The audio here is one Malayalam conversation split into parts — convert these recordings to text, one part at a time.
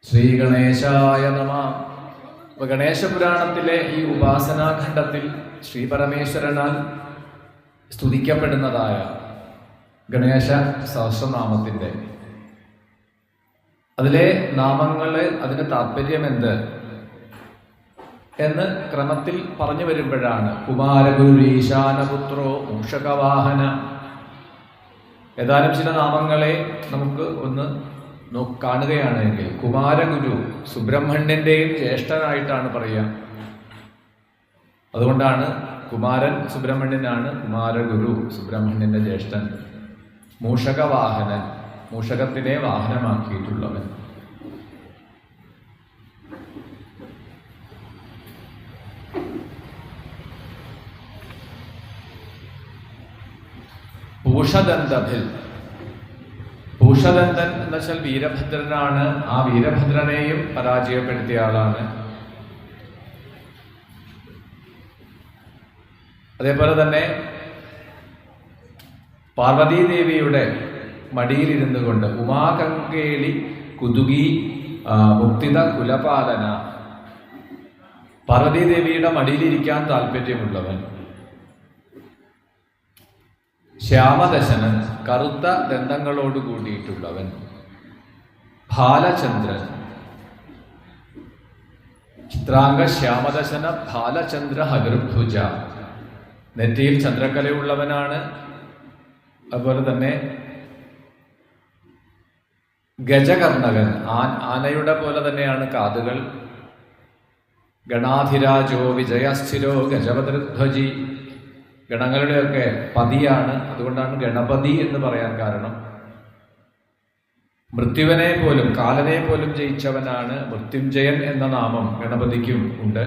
ശ്രീ ഗണേശായ നമഃ. ഗണേശപുരാണത്തിലെ ഈ ഉപാസനാഖണ്ഡത്തിൽ ശ്രീ പരമേശ്വരനാൽ സ്തുതിക്കപ്പെടുന്നതായ ഗണേശ സഹസ്രനാമത്തിൻ്റെ അതിലെ നാമങ്ങള് അതിന് താല്പര്യമെന്ത് എന്ന് ക്രമത്തിൽ പറഞ്ഞു വരുമ്പോഴാണ് കുമാരഗുരു ഈശാനപുത്രോ മൂഷകവാഹന. ഏതാനും ചില നാമങ്ങളെ നമുക്ക് ഒന്ന് കാണുകയാണെങ്കിൽ കുമാരഗുരു സുബ്രഹ്മണ്യന്റെയും ജ്യേഷ്ഠനായിട്ടാണ് പറയുക. അതുകൊണ്ടാണ് കുമാരൻ സുബ്രഹ്മണ്യനാണ്, കുമാരഗുരു സുബ്രഹ്മണ്യന്റെ ജ്യേഷ്ഠൻ. മൂഷകവാഹനൻ, മൂഷകത്തിനെ വാഹനമാക്കിയിട്ടുള്ളവൻ. പൂഷദന്തഭിൽ, പൂഷദന്തൻ എന്ന് വെച്ചാൽ വീരഭദ്രനാണ്. ആ വീരഭദ്രനെയും പരാജയപ്പെടുത്തിയ ആളാണ്. അതേപോലെ തന്നെ പാർവതീദേവിയുടെ മടിയിലിരുന്നു കൊണ്ട് ഉമാകങ്കേളി കുതുകി മുക്തിത കുലപാലന, പാർവതീദേവിയുടെ മടിയിലിരിക്കാൻ താല്പര്യമുള്ളവൻ. ശ്യാമദശനൻ, കറുത്ത ദന്തങ്ങളോട് കൂടിയിട്ടുള്ളവൻ. ബാലചന്ദ്രൻ, ചിത്രാംഗ ശ്യാമദശന ബാലചന്ദ്ര ഹഗർഭുജ, നെറ്റിയിൽ ചന്ദ്രക്കലയുള്ളവനാണ്. അതുപോലെ തന്നെ ഗജകർണകൻ, ആനയുടെ പോലെ തന്നെയാണ് കാതുകൾ. ഗണാധിരാജോ വിജയസ്ഥിരോ ഗജപതിധ്വജി, ഗണങ്ങളുടെയൊക്കെ പതിയാണ്. അതുകൊണ്ടാണ് ഗണപതി എന്ന് പറയാൻ കാരണം. മൃത്യുവിനെ പോലും കാലനെ പോലും ജയിച്ചവനാണ്. മൃത്യുഞ്ജയൻ എന്ന നാമം ഗണപതിക്കും ഉണ്ട്.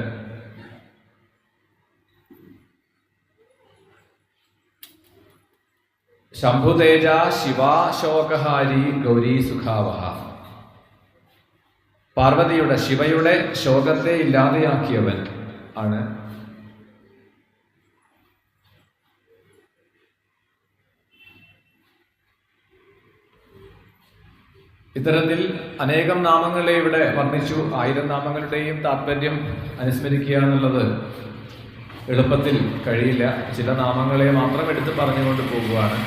ശംഭുതേജ ശിവാശോകഹാരി ഗൗരി സുഖാവഹ, പാർവതിയുടെ ശിവയുടെ ശോകത്തെ ഇല്ലാതെയാക്കിയവൻ ആണ്. ഇത്തരത്തിൽ അനേകം നാമങ്ങളെ ഇവിടെ വർണ്ണിച്ചു. 1000 നാമങ്ങളുടെയും താല്പര്യം അനുസ്മരിക്കുക എന്നുള്ളത് എളുപ്പത്തിൽ കഴിയില്ല. ചില നാമങ്ങളെ മാത്രം എടുത്ത് പറഞ്ഞുകൊണ്ട് പോകുവാണ്.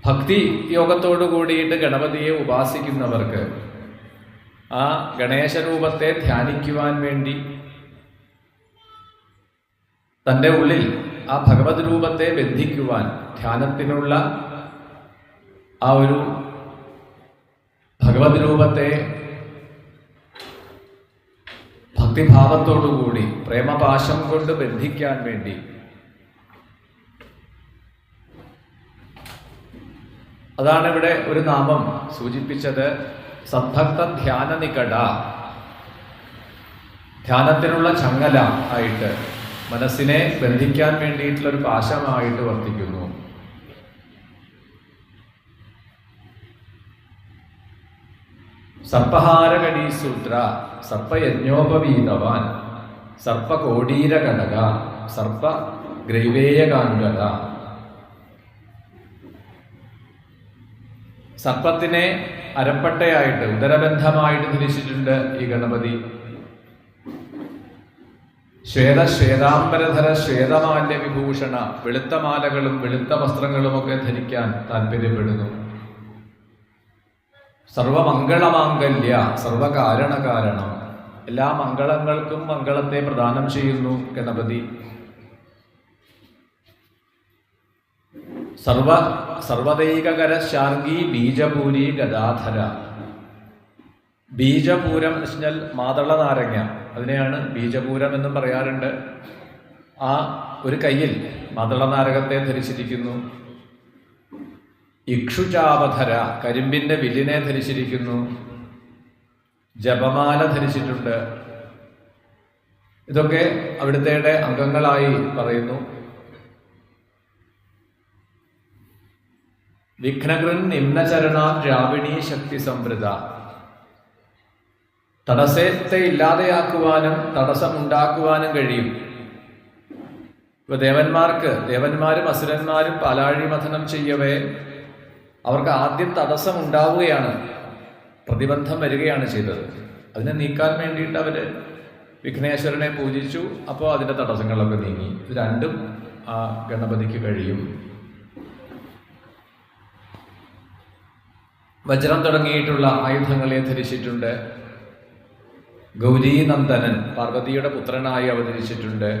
ഭക്തി യോഗത്തോടു കൂടിയിട്ട് ഗണപതിയെ ഉപാസിക്കുന്നവർക്ക് ആ ഗണേശ രൂപത്തെ ധ്യാനിക്കുവാൻ വേണ്ടി തൻ്റെ ഉള്ളിൽ ആ ഭഗവത് രൂപത്തെ ബന്ധിക്കുവാൻ ധ്യാനത്തിനുള്ള ആ ഒരു ഭഗവത് രൂപത്തെ ഭക്തിഭാവത്തോടുകൂടി പ്രേമപാശം കൊണ്ട് ബന്ധിക്കാൻ വേണ്ടി അതാണ് ഇവിടെ ഒരു നാമം സൂചിപ്പിച്ചത്. സദ്ഭക്ത ധ്യാന നികട, ധ്യാനത്തിനുള്ള ചങ്ങല ആയിട്ട്, മനസ്സിനെ ബന്ധിക്കാൻ വേണ്ടിയിട്ടുള്ള ഒരു പാശമായിട്ട് വർത്തിക്കുന്നു. സർപ്പഹാരകടീസൂത്ര, സർപ്പയജ്ഞോപവീതവാൻ, സർപ്പകോടീരകടക, സർപ്പ ഗ്രൈവേയകാംഗത. സർപ്പത്തിനെ അരപ്പട്ടയായിട്ട് ഉദരബന്ധമായിട്ട് ധരിച്ചിട്ടുണ്ട് ഈ ഗണപതി. ശ്വേതാംബരധര ശ്വേതമാല്യ വിഭൂഷണ, വെളുത്ത മാലകളും വെളുത്ത വസ്ത്രങ്ങളുമൊക്കെ ധരിക്കാൻ താല്പര്യപ്പെടുന്നു. സർവമംഗളമാംഗല്യ സർവകാരണകാരണം, എല്ലാ മംഗളങ്ങൾക്കും മംഗളത്തെ പ്രദാനം ചെയ്യുന്നു ഗണപതി. സർവദൈകകര ശാർഗി ബീജപൂരി ഗദാധര, ബീജപൂരം എന്ന് വെച്ചാൽ മാതള നാരങ്ങ, അതിനെയാണ് ബീജപൂരം എന്നും പറയാറുണ്ട്. ആ ഒരു കയ്യിൽ മാതള നാരകത്തെ ധരിച്ചിരിക്കുന്നു. ഇക്ഷുചാപധര, കരിമ്പിന്റെ വില്ലിനെ ധരിച്ചിരിക്കുന്നു. ജപമാല ധരിച്ചിട്ടുണ്ട്. ഇതൊക്കെ അവിടുത്തെ അംഗങ്ങളായി പറയുന്നു. വിഘ്നകൃൻ നിമ്നചരണ ദ്രാവിണീ ശക്തി സംവൃത, തടസ്സത്തെ ഇല്ലാതെയാക്കുവാനും തടസ്സമുണ്ടാക്കുവാനും കഴിയും. ഇപ്പൊ ദേവന്മാരും അസുരന്മാരും പാലാഴി മഥനം ചെയ്യവേ അവർക്ക് ആദ്യം തടസ്സം ഉണ്ടാവുകയാണ്, പ്രതിബന്ധം വരികയാണ് ചെയ്തത്. അതിനെ നീക്കാൻ വേണ്ടിയിട്ട് അവര് വിഘ്നേശ്വരനെ പൂജിച്ചു. അപ്പോൾ അതിന്റെ തടസ്സങ്ങളൊക്കെ നീങ്ങി. ഇത് രണ്ടും ആ ഗണപതിക്ക് കഴിയും. വജ്രം തുടങ്ങിയിട്ടുള്ള ആയുധങ്ങളെ ധരിച്ചിട്ടുണ്ട്. ഗൗരീനന്ദനൻ പാർവതിയുടെ പുത്രനായി അവതരിച്ചിട്ടുണ്ട്.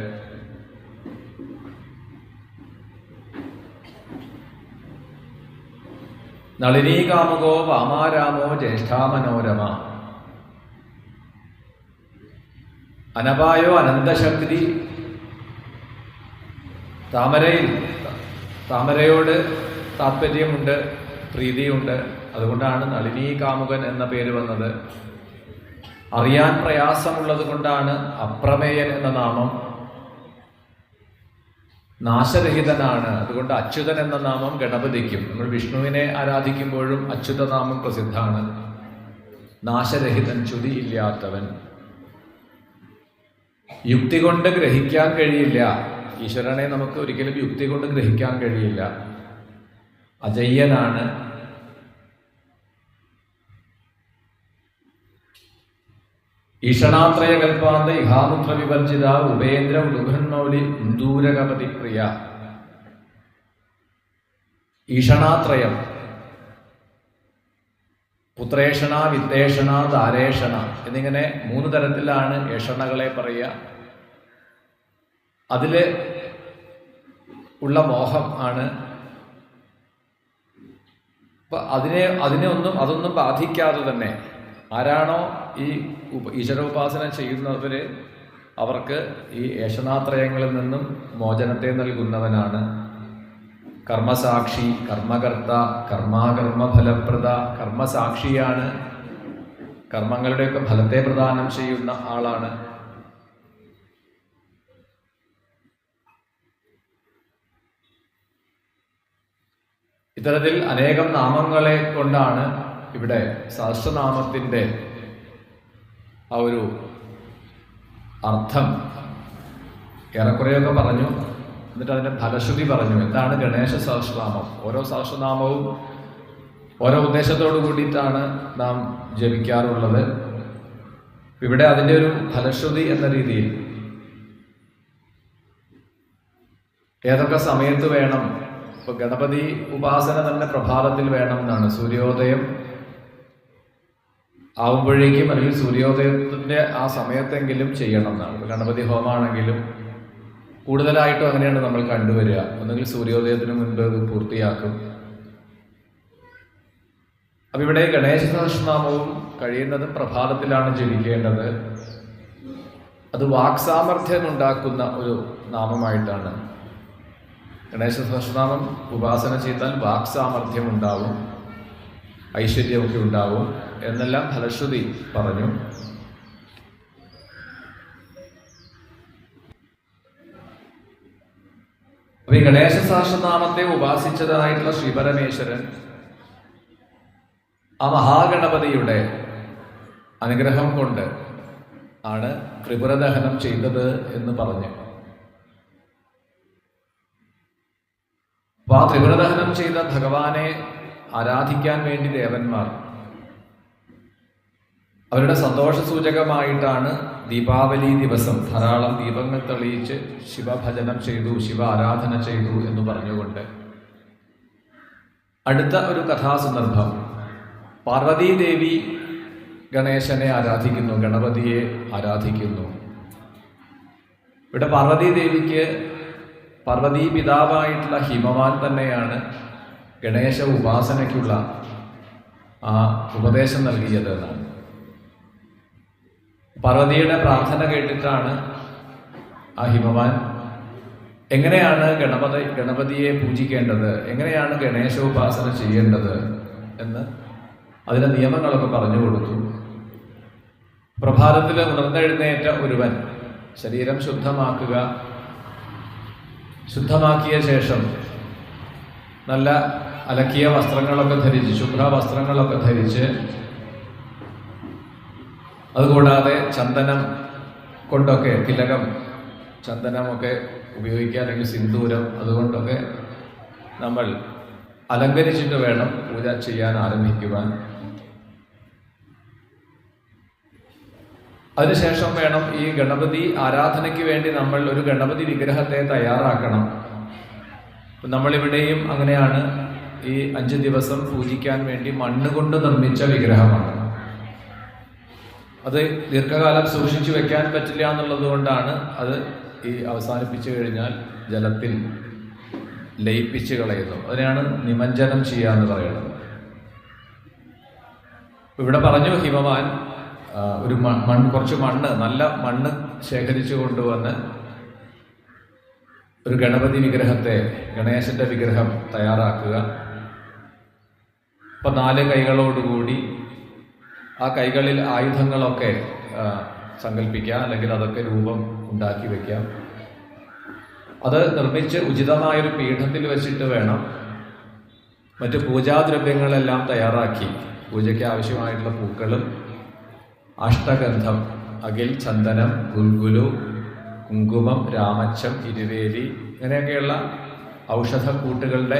നളിനീകാമുകോ വാമാരാമോ ജ്യേഷ്ഠാമനോരമ അനപായോ അനന്തശക്തി. താമരയോട് താല്പര്യമുണ്ട്, പ്രീതിയുണ്ട്. അതുകൊണ്ടാണ് നളിനീകാമുകൻ എന്ന പേര് വന്നത്. അറിയാൻ പ്രയാസമുള്ളത് കൊണ്ടാണ് അപ്രമേയൻ എന്ന നാമം. നാശരഹിതനാണ്, അതുകൊണ്ട് അച്യുതൻ എന്ന നാമം ഗണപതിക്കും. നമ്മൾ വിഷ്ണുവിനെ ആരാധിക്കുമ്പോഴും അച്യുതനാമം പ്രസിദ്ധമാണ്. നാശരഹിതൻ, ചുതി ഇല്ലാത്തവൻ. യുക്തി കൊണ്ട് ഗ്രഹിക്കാൻ കഴിയില്ല. ഈശ്വരനെ നമുക്ക് ഒരിക്കലും യുക്തി കൊണ്ട് ഗ്രഹിക്കാൻ കഴിയില്ല. അജയ്യനാണ്. ഈഷണാത്രയ കൽപ്പാന്ത ഇഹാമുത്ര വിവർജിത ഉപേന്ദ്ര ഉടുഘന്മൗലി ഉന്തൂരകപതി പ്രിയ. ഈഷണാത്രയം, പുത്രേഷണ, വിത്തേഷണ, ദാരേഷണ എന്നിങ്ങനെ 3 തരത്തിലാണ് ഏഷണകളെ പറയുക. അതില് ഉള്ള മോഹം ആണ്. അപ്പൊ അതൊന്നും ബാധിക്കാതെ തന്നെ ആരാണോ ഈ ഈശ്വരോപാസന ചെയ്യുന്നവര് അവർക്ക് ഈ ഏഷണാത്രയങ്ങളിൽ നിന്നും മോചനത്തെ നൽകുന്നവനാണ്. കർമ്മസാക്ഷി, കർമ്മകർത്ത, കർമാകർമ്മ ഫലപ്രദ. കർമ്മസാക്ഷിയാണ്, കർമ്മങ്ങളുടെയൊക്കെ ഫലത്തെ പ്രദാനം ചെയ്യുന്ന ആളാണ്. ഇത്തരത്തിൽ അനേകം നാമങ്ങളെ കൊണ്ടാണ് ഇവിടെ സഹസ്രനാമത്തിന്റെ ആ ഒരു അർത്ഥം ഏറെക്കുറെയൊക്കെ പറഞ്ഞു. എന്നിട്ട് അതിന്റെ ഫലശ്രുതി പറഞ്ഞു. എന്താണ് ഗണേശ സഹസ്രനാമം? ഓരോ സഹസ്രനാമവും ഓരോ ഉദ്ദേശത്തോടു കൂടിയിട്ടാണ് നാം ജപിക്കാറുള്ളത്. ഇവിടെ അതിന്റെ ഒരു ഫലശ്രുതി എന്ന രീതിയിൽ ഏതൊക്കെ സമയത്ത് വേണം. ഇപ്പൊ ഗണപതി ഉപാസന തന്നെ പ്രഭാതത്തിൽ വേണം എന്നാണ്. സൂര്യോദയം ആവുമ്പോഴേക്കും അല്ലെങ്കിൽ സൂര്യോദയത്തിന്റെ ആ സമയത്തെങ്കിലും ചെയ്യണം എന്നാണ്. ഗണപതി ഹോമാണെങ്കിലും കൂടുതലായിട്ടും അങ്ങനെയാണ് നമ്മൾ കണ്ടുവരിക. ഒന്നുകിൽ സൂര്യോദയത്തിന് മുൻപ് അത് പൂർത്തിയാക്കും. അപ്പൊ ഇവിടെ ഗണേശ സഹസ്രനാമവും കഴിയുന്നതും പ്രഭാതത്തിലാണ് ജപിക്കേണ്ടത്. അത് വാക്സാമർഥ്യം ഉണ്ടാക്കുന്ന ഒരു നാമമായിട്ടാണ്. ഗണേശ സഹസ്രനാമം ഉപാസന ചെയ്താൽ വാക്സാമർഥ്യം ഉണ്ടാവും, ഐശ്വര്യമൊക്കെ ഉണ്ടാവും എന്നെല്ലാം ഫലശ്രുതി പറഞ്ഞു. അപ്പൊ ഈ ഗണേശ സഹസ്രനാമത്തെ ഉപാസിച്ചതായിട്ടുള്ള ശ്രീപരമേശ്വരൻ ആ മഹാഗണപതിയുടെ അനുഗ്രഹം കൊണ്ട് ആണ് ത്രിപുരദഹനം ചെയ്തത് എന്ന് പറഞ്ഞു. അപ്പൊ ആ ത്രിപുരദഹനം ചെയ്ത ഭഗവാനെ ആരാധിക്കാൻ വേണ്ടി ദേവന്മാർ അവരുടെ സന്തോഷ സൂചകമായിട്ടാണ് ദീപാവലി ദിവസം ധാരാളം ദീപങ്ങൾ തെളിയിച്ച് ശിവഭജനം ചെയ്തു, ശിവ ആരാധന ചെയ്തു എന്ന് പറഞ്ഞുകൊണ്ട് അടുത്ത ഒരു കഥാസന്ദർഭം. പാർവതീദേവി ഗണേശനെ ആരാധിക്കുന്നു, ഗണപതിയെ ആരാധിക്കുന്നു. ഇവിടെ പാർവതീദേവിക്ക് പാർവതീ പിതാവായിട്ടുള്ള ഹിമവാൻ തന്നെയാണ് ഗണേശ ഉപാസനയ്ക്കുള്ള ആ ഉപദേശം നൽകിയത് എന്നാണ്. പാർവതിയുടെ പ്രാർത്ഥന കേട്ടിട്ടാണ് ആ ഹിമവാൻ എങ്ങനെയാണ് ഗണപതിയെ പൂജിക്കേണ്ടത്, എങ്ങനെയാണ് ഗണേശ ഉപാസന ചെയ്യേണ്ടത് എന്ന് അതിന്റെ നിയമങ്ങളൊക്കെ പറഞ്ഞു കൊടുത്തു. പ്രഭാതത്തിൽ ഉണർന്നെഴുന്നേറ്റ ഒരുവൻ ശരീരം ശുദ്ധമാക്കുക, ശുദ്ധമാക്കിയ ശേഷം നല്ല അലക്കിയ വസ്ത്രങ്ങളൊക്കെ ധരിച്ച്, ശുഭ്ര വസ്ത്രങ്ങളൊക്കെ ധരിച്ച്, അതുകൂടാതെ ചന്ദനം കൊണ്ടൊക്കെ, തിലകം ചന്ദനമൊക്കെ ഉപയോഗിക്കുക, അല്ലെങ്കിൽ സിന്ദൂരം, അതുകൊണ്ടൊക്കെ നമ്മൾ അലങ്കരിച്ചിട്ട് വേണം പൂജ ചെയ്യാൻ ആരംഭിക്കുവാൻ. അതിനുശേഷം വേണം ഈ ഗണപതി ആരാധനയ്ക്ക് വേണ്ടി നമ്മൾ ഒരു ഗണപതി വിഗ്രഹത്തെ തയ്യാറാക്കണം. നമ്മളിവിടെയും അങ്ങനെയാണ്. ഈ 5 ദിവസം പൂജിക്കാൻ വേണ്ടി മണ്ണ് കൊണ്ട് നിർമ്മിച്ച വിഗ്രഹമാണ്. അത് ദീർഘകാലം സൂക്ഷിച്ചു വെക്കാൻ പറ്റില്ല എന്നുള്ളത് കൊണ്ടാണ് അത് ഈ അവസാനിപ്പിച്ചു കഴിഞ്ഞാൽ ജലത്തിൽ ലയിപ്പിച്ച് കളയുന്നു. അതിനെയാണ് നിമഞ്ജനം ചെയ്യുക എന്ന് പറയുന്നത്. ഇവിടെ പറഞ്ഞു ഹിമവാൻ കുറച്ച് മണ്ണ്, നല്ല മണ്ണ് ശേഖരിച്ചു കൊണ്ടുവന്ന് ഒരു ഗണപതി വിഗ്രഹത്തെ, ഗണേശന്റെ വിഗ്രഹം തയ്യാറാക്കുക. അപ്പൊ 4 കൈകളോടുകൂടി ആ കൈകളിൽ ആയുധങ്ങളൊക്കെ സങ്കല്പിക്കാം, അല്ലെങ്കിൽ അതൊക്കെ രൂപം ഉണ്ടാക്കി വെക്കാം. അത് നിർമ്മിച്ച് ഉചിതമായൊരു പീഠത്തിൽ വെച്ചിട്ട് വേണം മറ്റ് പൂജാദ്രവ്യങ്ങളെല്ലാം തയ്യാറാക്കി, പൂജയ്ക്ക് ആവശ്യമായിട്ടുള്ള പൂക്കളും അഷ്ടഗന്ധം, അകിൽ, ചന്ദനം, ഗുൽഗുലു, കുങ്കുമം, രാമച്ചം, ഇരുവേലി, ഇങ്ങനെയൊക്കെയുള്ള ഔഷധക്കൂട്ടുകളുടെ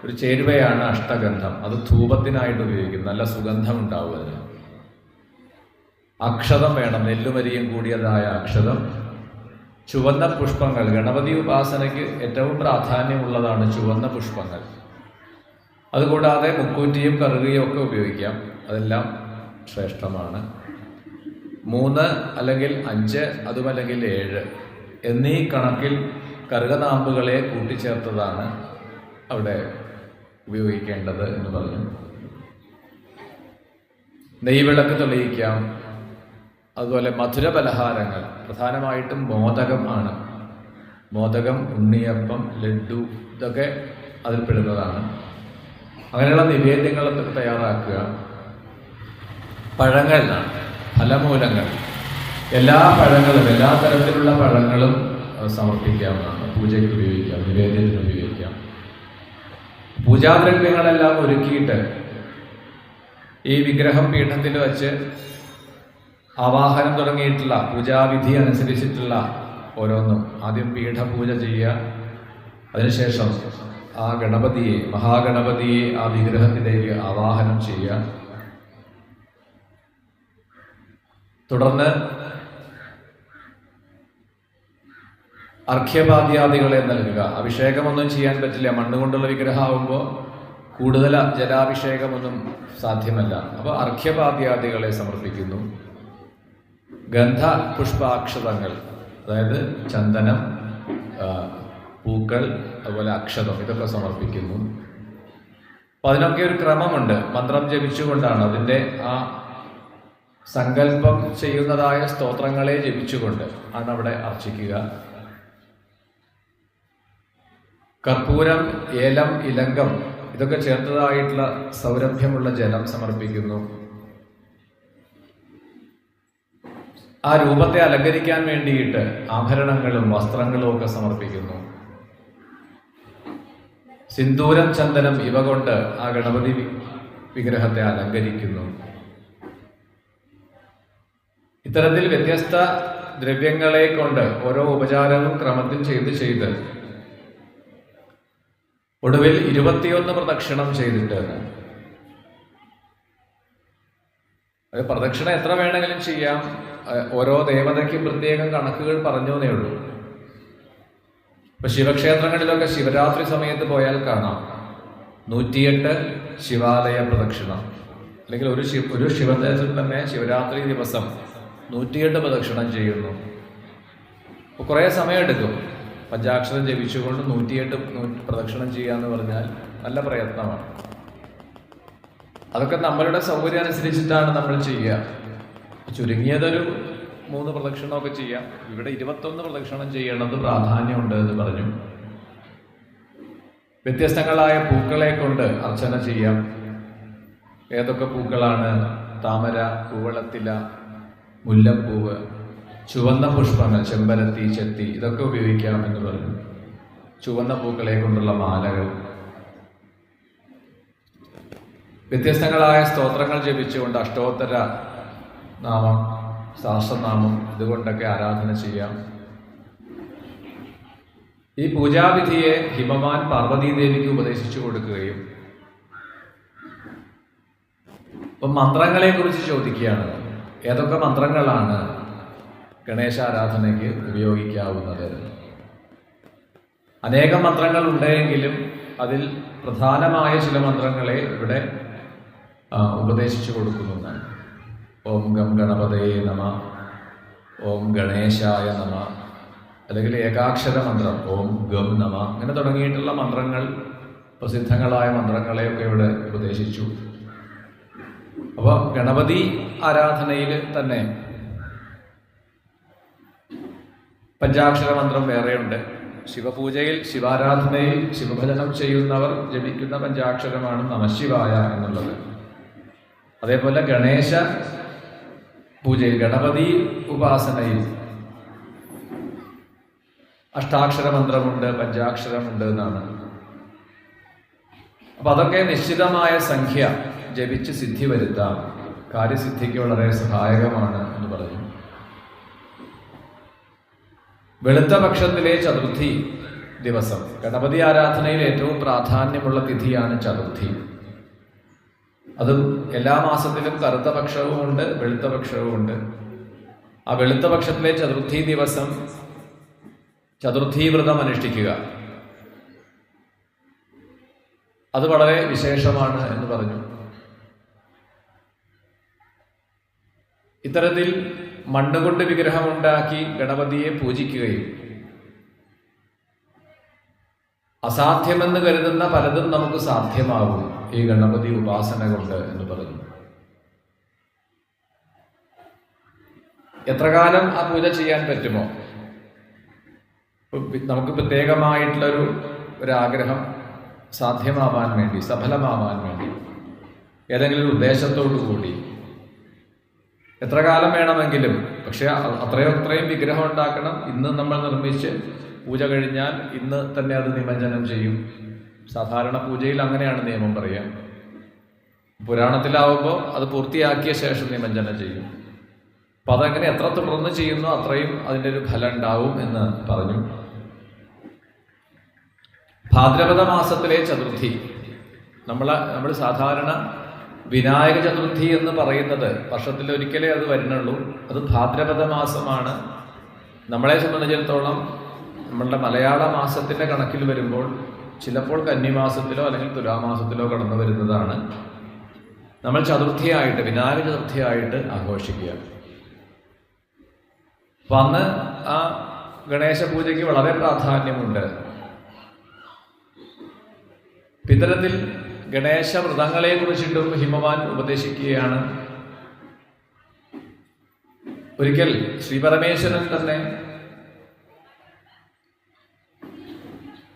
ഒരു ചേരുവയാണ് അഷ്ടഗന്ധം. അത് ധൂപത്തിനായിട്ട് ഉപയോഗിക്കും. നല്ല സുഗന്ധം ഉണ്ടാവും അതിന്. അക്ഷതം വേണം, നെല്ലുമരിയും കൂടിയതായ അക്ഷതം. ചുവന്ന പുഷ്പങ്ങൾ, ഗണപതി ഉപാസനയ്ക്ക് ഏറ്റവും പ്രാധാന്യമുള്ളതാണ് ചുവന്ന പുഷ്പങ്ങൾ. അതുകൂടാതെ മുക്കൂറ്റിയും കറുകയും ഒക്കെ ഉപയോഗിക്കാം. അതെല്ലാം ശ്രേഷ്ഠമാണ്. 3 അല്ലെങ്കിൽ 5, അതുമല്ലെങ്കിൽ 7 എന്നീ കണക്കിൽ കറുകനാമ്പുകളെ കൂട്ടിച്ചേർത്തതാണ് അവിടെ ഉപയോഗിക്കേണ്ടത് എന്ന് പറഞ്ഞു. നെയ്വിളക്ക് തെളിയിക്കാം. അതുപോലെ മധുര പലഹാരങ്ങൾ, പ്രധാനമായിട്ടും മോദകം ആണ്. മോദകം, ഉണ്ണിയപ്പം, ലഡു, ഇതൊക്കെ അതിൽപ്പെടുന്നതാണ്. അങ്ങനെയുള്ള നിവേദ്യങ്ങളൊക്കെ തയ്യാറാക്കുക. പഴങ്ങൾ, ഫലമൂലങ്ങൾ, എല്ലാ പഴങ്ങളും, എല്ലാ തരത്തിലുള്ള പഴങ്ങളും സമർപ്പിക്കാവുന്നതാണ്. പൂജയ്ക്ക് ഉപയോഗിക്കാം, നിവേദ്യത്തിന് ഉപയോഗിക്കാം. പൂജാദ്രവ്യങ്ങളെല്ലാം ഒരുക്കിയിട്ട് ഈ വിഗ്രഹം പീഠത്തിൽ വച്ച് ആവാഹനം തുടങ്ങിയിട്ടുള്ള പൂജാവിധി അനുസരിച്ചിട്ടുള്ള ഓരോന്നും ആദ്യം പീഠപൂജ ചെയ്യുക. അതിനുശേഷം ആ ഗണപതിയെ, മഹാഗണപതിയെ ആ വിഗ്രഹത്തിലേക്ക് ആവാഹനം ചെയ്യുക. തുടർന്ന് അർഘ്യപാദ്യാദികളെ നൽകുക. അഭിഷേകമൊന്നും ചെയ്യാൻ പറ്റില്ല, മണ്ണുകൊണ്ടുള്ള വിഗ്രഹമാകുമ്പോൾ കൂടുതൽ ജലാഭിഷേകമൊന്നും സാധ്യമല്ല. അപ്പോൾ അർഘ്യപാദ്യാദികളെ സമർപ്പിക്കുന്നു. ഗന്ധ പുഷ്പാക്ഷതങ്ങൾ, അതായത് ചന്ദനം, പൂക്കൾ, അതുപോലെ അക്ഷതം, ഇതൊക്കെ സമർപ്പിക്കുന്നു. അപ്പം അതിനൊക്കെ ഒരു ക്രമമുണ്ട്. മന്ത്രം ജപിച്ചുകൊണ്ടാണ്, അതിൻ്റെ ആ സങ്കല്പം ചെയ്യുന്നതായ സ്തോത്രങ്ങളെ ജപിച്ചുകൊണ്ട് ആണ് അവിടെ അർച്ചിക്കുക. കർപ്പൂരം, ഏലം, ഇലങ്കം, ഇതൊക്കെ ചേർത്തതായിട്ടുള്ള സൗരഭ്യമുള്ള ജലം സമർപ്പിക്കുന്നു. ആ രൂപത്തെ അലങ്കരിക്കാൻ വേണ്ടിയിട്ട് ആഭരണങ്ങളും വസ്ത്രങ്ങളും ഒക്കെ സമർപ്പിക്കുന്നു. സിന്ദൂരം, ചന്ദനം ഇവ കൊണ്ട് ആ ഗണപതി വിഗ്രഹത്തെ അലങ്കരിക്കുന്നു. ഇത്തരത്തിൽ വ്യത്യസ്ത ദ്രവ്യങ്ങളെ കൊണ്ട് ഓരോ ഉപചാരവും ക്രമത്തിൽ ചെയ്ത് ഒടുവിൽ 21 പ്രദക്ഷിണം ചെയ്തിട്ട്, അത് പ്രദക്ഷിണം എത്ര വേണമെങ്കിലും ചെയ്യാം. ഓരോ ദേവതയ്ക്കും പ്രത്യേകം കണക്കുകൾ പറഞ്ഞു എന്നേ ഉള്ളൂ. ഇപ്പൊ ശിവക്ഷേത്രങ്ങളിലൊക്കെ ശിവരാത്രി സമയത്ത് പോയാൽ കാണാം 108 ശിവാലയ പ്രദക്ഷിണം. അല്ലെങ്കിൽ ഒരു ശിവദേശത്തിൽ തന്നെ ശിവരാത്രി ദിവസം 108 പ്രദക്ഷിണം ചെയ്യുന്നു. അപ്പോൾ കുറേ സമയമെടുക്കും. പഞ്ചാക്ഷരം ജപിച്ചുകൊണ്ട് 108 പ്രദക്ഷിണം ചെയ്യുക എന്ന് പറഞ്ഞാൽ നല്ല പ്രയത്നമാണ്. അതൊക്കെ നമ്മളുടെ സൗകര്യം അനുസരിച്ചിട്ടാണ് നമ്മൾ ചെയ്യുക. ചുരുങ്ങിയതൊരു 3 പ്രദക്ഷിണമൊക്കെ ചെയ്യാം. ഇവിടെ 21 പ്രദക്ഷിണം ചെയ്യണത് പ്രാധാന്യമുണ്ട് എന്ന് പറഞ്ഞു. വ്യത്യസ്തങ്ങളായ പൂക്കളെ കൊണ്ട് അർച്ചന ചെയ്യാം. ഏതൊക്കെ പൂക്കളാണ്? താമര, കൂവളത്തില, മുല്ലപ്പൂവ്, ചുവന്ന പുഷ്പങ്ങൾ, ചെമ്പരത്തി, ചെത്തി, ഇതൊക്കെ ഉപയോഗിക്കാം എന്ന് പറഞ്ഞു. ചുവന്ന പൂക്കളെ കൊണ്ടുള്ള മാലകൾ, വ്യത്യസ്തങ്ങളായ സ്തോത്രങ്ങൾ ജപിച്ചുകൊണ്ട് അഷ്ടോത്തര നാമം, സഹസ്രനാമം, ഇതുകൊണ്ടൊക്കെ ആരാധന ചെയ്യാം. ഈ പൂജാവിധിയെ ഹിമവാൻ പാർവതീദേവിക്ക് ഉപദേശിച്ചു കൊടുക്കുകയും അപ്പം മന്ത്രങ്ങളെ കുറിച്ച് ചോദിക്കുകയാണ്. ഏതൊക്കെ മന്ത്രങ്ങളാണ് ഗണേശാരാധനയ്ക്ക് ഉപയോഗിക്കാവുന്നത്? അനേകം മന്ത്രങ്ങൾ ഉണ്ടെങ്കിലും അതിൽ പ്രധാനമായ ചില മന്ത്രങ്ങളെ ഇവിടെ ഉപദേശിച്ചു കൊടുക്കുന്നുണ്ട്. ഓം ഗം ഗണപതേ നമ, ഓം ഗണേശായ നമ, അല്ലെങ്കിൽ ഏകാക്ഷര മന്ത്രം ഓം ഗം നമ, അങ്ങനെ തുടങ്ങിയിട്ടുള്ള മന്ത്രങ്ങൾ, പ്രസിദ്ധങ്ങളായ മന്ത്രങ്ങളെയൊക്കെ ഇവിടെ ഉപദേശിച്ചു. അപ്പോൾ ഗണപതി ആരാധനയിൽ തന്നെ പഞ്ചാക്ഷര മന്ത്രം വേറെയുണ്ട്. ശിവപൂജയിൽ, ശിവാരാധനയിൽ, ശിവഭജനം ചെയ്യുന്നവർ ജപിക്കുന്ന പഞ്ചാക്ഷരമാണ് നമഃശിവായ എന്നുള്ളത്. അതേപോലെ ഗണേശ പൂജയിൽ, ഗണപതി ഉപാസനയിൽ അഷ്ടാക്ഷര മന്ത്രമുണ്ട്, പഞ്ചാക്ഷരമുണ്ട് എന്നാണ്. അപ്പൊ അതൊക്കെ നിശ്ചിതമായ സംഖ്യ ജപിച്ച് സിദ്ധി വരുത്താം, കാര്യസിദ്ധിക്ക് വളരെ സഹായകമാണ് എന്ന് പറഞ്ഞു. വെളുത്ത പക്ഷത്തിലെ ചതുർത്ഥി ദിവസം, ഗണപതി ആരാധനയിൽ ഏറ്റവും പ്രാധാന്യമുള്ള തിഥിയാണ് ചതുർത്ഥി. അതും എല്ലാ മാസത്തിലും കറുത്ത പക്ഷവുമുണ്ട്, വെളുത്ത പക്ഷവുമുണ്ട്. ആ വെളുത്ത പക്ഷത്തിലെ ചതുർത്ഥി ദിവസം ചതുർത്ഥി വ്രതം അനുഷ്ഠിക്കുക, അത് വളരെ വിശേഷമാണ് എന്ന് പറഞ്ഞു. ഇത്തരത്തിൽ മണ്ണുകൊണ്ട് വിഗ്രഹമുണ്ടാക്കി ഗണപതിയെ പൂജിക്കുകയും അസാധ്യമെന്ന് കരുതുന്ന പലതും നമുക്ക് സാധ്യമാകും ഈ ഗണപതി ഉപാസന കൊണ്ട് എന്ന് പറഞ്ഞു. എത്ര കാലം ആ പൂജ ചെയ്യാൻ പറ്റുമോ? നമുക്ക് പ്രത്യേകമായിട്ടുള്ളൊരു ആഗ്രഹം സാധ്യമാവാൻ വേണ്ടി, സഫലമാവാൻ വേണ്ടി, ഏതെങ്കിലും ഒരു ഉദ്ദേശത്തോടു കൂടി എത്ര കാലം വേണമെങ്കിലും, പക്ഷെ അത്രയും വിഗ്രഹം ഉണ്ടാക്കണം. ഇന്ന് നമ്മൾ നിർമ്മിച്ച് പൂജ കഴിഞ്ഞാൽ ഇന്ന് തന്നെ അത് നിമജ്ജനം ചെയ്യും. സാധാരണ പൂജയിൽ അങ്ങനെയാണ് നിയമം പറയാം. പുരാണത്തിലാവുമ്പോൾ അത് പൂർത്തിയാക്കിയ ശേഷം നിമജ്ജനം ചെയ്യും. അപ്പൊ അതങ്ങനെ എത്ര തുടർന്ന് ചെയ്യുന്നു അത്രയും അതിൻ്റെ ഒരു ഫലം ഉണ്ടാവും എന്ന് പറഞ്ഞു. ഭാദ്രപദ മാസത്തിലെ ചതുർത്ഥി, നമ്മൾ സാധാരണ വിനായക ചതുർത്ഥി എന്ന് പറയുന്നത് വർഷത്തിലൊരിക്കലേ അത് വരുന്നുള്ളൂ. അത് ഭാദ്രപദ മാസമാണ്. നമ്മളെ സംബന്ധിച്ചിടത്തോളം നമ്മളുടെ മലയാള മാസത്തിന്റെ കണക്കിൽ വരുമ്പോൾ ചിലപ്പോൾ കന്നിമാസത്തിലോ അല്ലെങ്കിൽ തുലാമാസത്തിലോ കടന്നു വരുന്നതാണ് നമ്മൾ ചതുർത്ഥിയായിട്ട്, വിനായക ചതുർത്ഥിയായിട്ട് ആഘോഷിക്കുക. അപ്പൊ അന്ന് ആ ഗണേശ പൂജയ്ക്ക് വളരെ പ്രാധാന്യമുണ്ട്. ഇത്തരത്തിൽ ഗണേശ വ്രതങ്ങളെ കുറിച്ചിട്ടും ഹിമവാൻ ഉപദേശിക്കുകയാണ്. ഒരിക്കൽ ശ്രീപരമേശ്വരൻ തന്നെ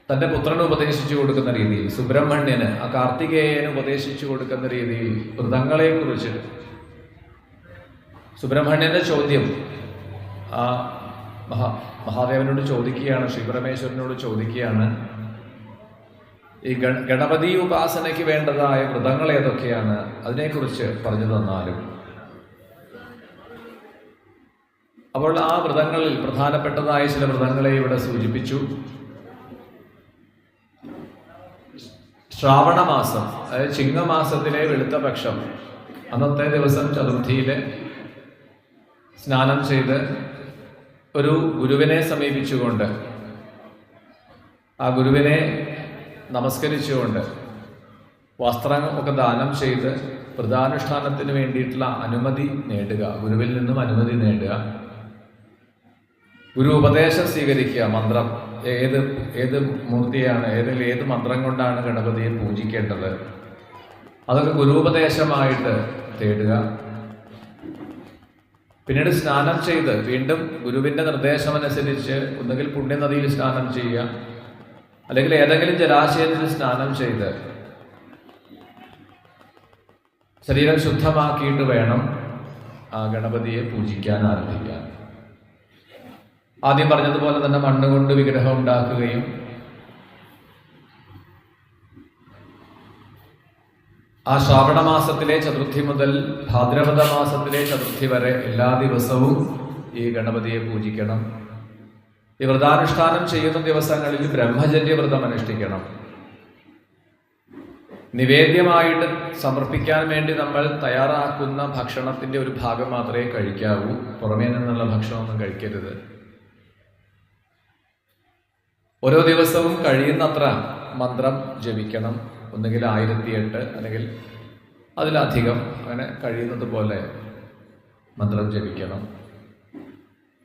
തന്റെ പുത്രന് ഉപദേശിച്ചു കൊടുക്കുന്ന രീതിയിൽ, സുബ്രഹ്മണ്യന്, ആ കാർത്തികേയന് ഉപദേശിച്ചു കൊടുക്കുന്ന രീതിയിൽ വ്രതങ്ങളെ കുറിച്ച് സുബ്രഹ്മണ്യന്റെ ചോദ്യം ആ മഹാദേവനോട് ചോദിക്കുകയാണ്, ശ്രീപരമേശ്വരനോട് ചോദിക്കുകയാണ്, ഈ ഗണപതി ഉപാസനയ്ക്ക് വേണ്ടതായ വ്രതങ്ങൾ ഏതൊക്കെയാണ്, അതിനെക്കുറിച്ച് പറഞ്ഞു തന്നാലും. അപ്പോൾ ആ വ്രതങ്ങളിൽ പ്രധാനപ്പെട്ടതായ ചില വ്രതങ്ങളെ ഇവിടെ സൂചിപ്പിച്ചു. ശ്രാവണമാസം, അതായത് ചിങ്ങമാസത്തിലെ വെളുത്ത പക്ഷം, അന്നത്തെ ദിവസം ചതുർത്ഥിയിലെ സ്നാനം ചെയ്ത് ഒരു ഗുരുവിനെ സമീപിച്ചുകൊണ്ട്, ആ ഗുരുവിനെ നമസ്കരിച്ചുകൊണ്ട് വസ്ത്രം ഒക്കെ ദാനം ചെയ്ത് വ്രതാനുഷ്ഠാനത്തിന് വേണ്ടിയിട്ടുള്ള അനുമതി നേടുക, ഗുരുവിൽ നിന്നും അനുമതി നേടുക, ഗുരു ഉപദേശം സ്വീകരിക്കുക. മന്ത്രം ഏത് മൂർത്തിയാണ്, ഏത് മന്ത്രം കൊണ്ടാണ് ഗണപതിയെ പൂജിക്കേണ്ടത്, അതൊക്കെ ഗുരുപദേശമായിട്ട് തേടുക. പിന്നീട് സ്നാനം ചെയ്ത് വീണ്ടും ഗുരുവിന്റെ നിർദ്ദേശമനുസരിച്ച് ഒന്നുകിൽ പുണ്യനദിയിൽ സ്നാനം ചെയ്യുക, അല്ലെങ്കിൽ ഏതെങ്കിലും ജലാശയത്തിൽ സ്നാനം ചെയ്ത് ശരീരം ശുദ്ധമാക്കിയിട്ട് വേണം ആ ഗണപതിയെ പൂജിക്കാൻ ആരംഭിക്കാൻ. ആദ്യം പറഞ്ഞതുപോലെ തന്നെ മണ്ണുകൊണ്ട് വിഗ്രഹം ഉണ്ടാക്കുകയും ആ ശ്രാവണ മാസത്തിലെ ചതുർത്ഥി മുതൽ ഭാദ്രപദ മാസത്തിലെ ചതുർത്ഥി വരെ എല്ലാ ദിവസവും ഈ ഗണപതിയെ പൂജിക്കണം. ഈ വ്രതാനുഷ്ഠാനം ചെയ്യുന്ന ദിവസങ്ങളിൽ ബ്രഹ്മചര്യ വ്രതം അനുഷ്ഠിക്കണം. നിവേദ്യമായിട്ട് സമർപ്പിക്കാൻ വേണ്ടി നമ്മൾ തയ്യാറാക്കുന്ന ഭക്ഷണത്തിന്റെ ഒരു ഭാഗം മാത്രമേ കഴിക്കാവൂ. പുറമേ നിന്നുള്ള ഭക്ഷണമൊന്നും കഴിക്കരുത്. ഓരോ ദിവസവും കഴിയുന്നത്ര മന്ത്രം ജപിക്കണം. ഒന്നുകിൽ 1008 അല്ലെങ്കിൽ അതിലധികം, അങ്ങനെ കഴിയുന്നത് പോലെ മന്ത്രം ജപിക്കണം.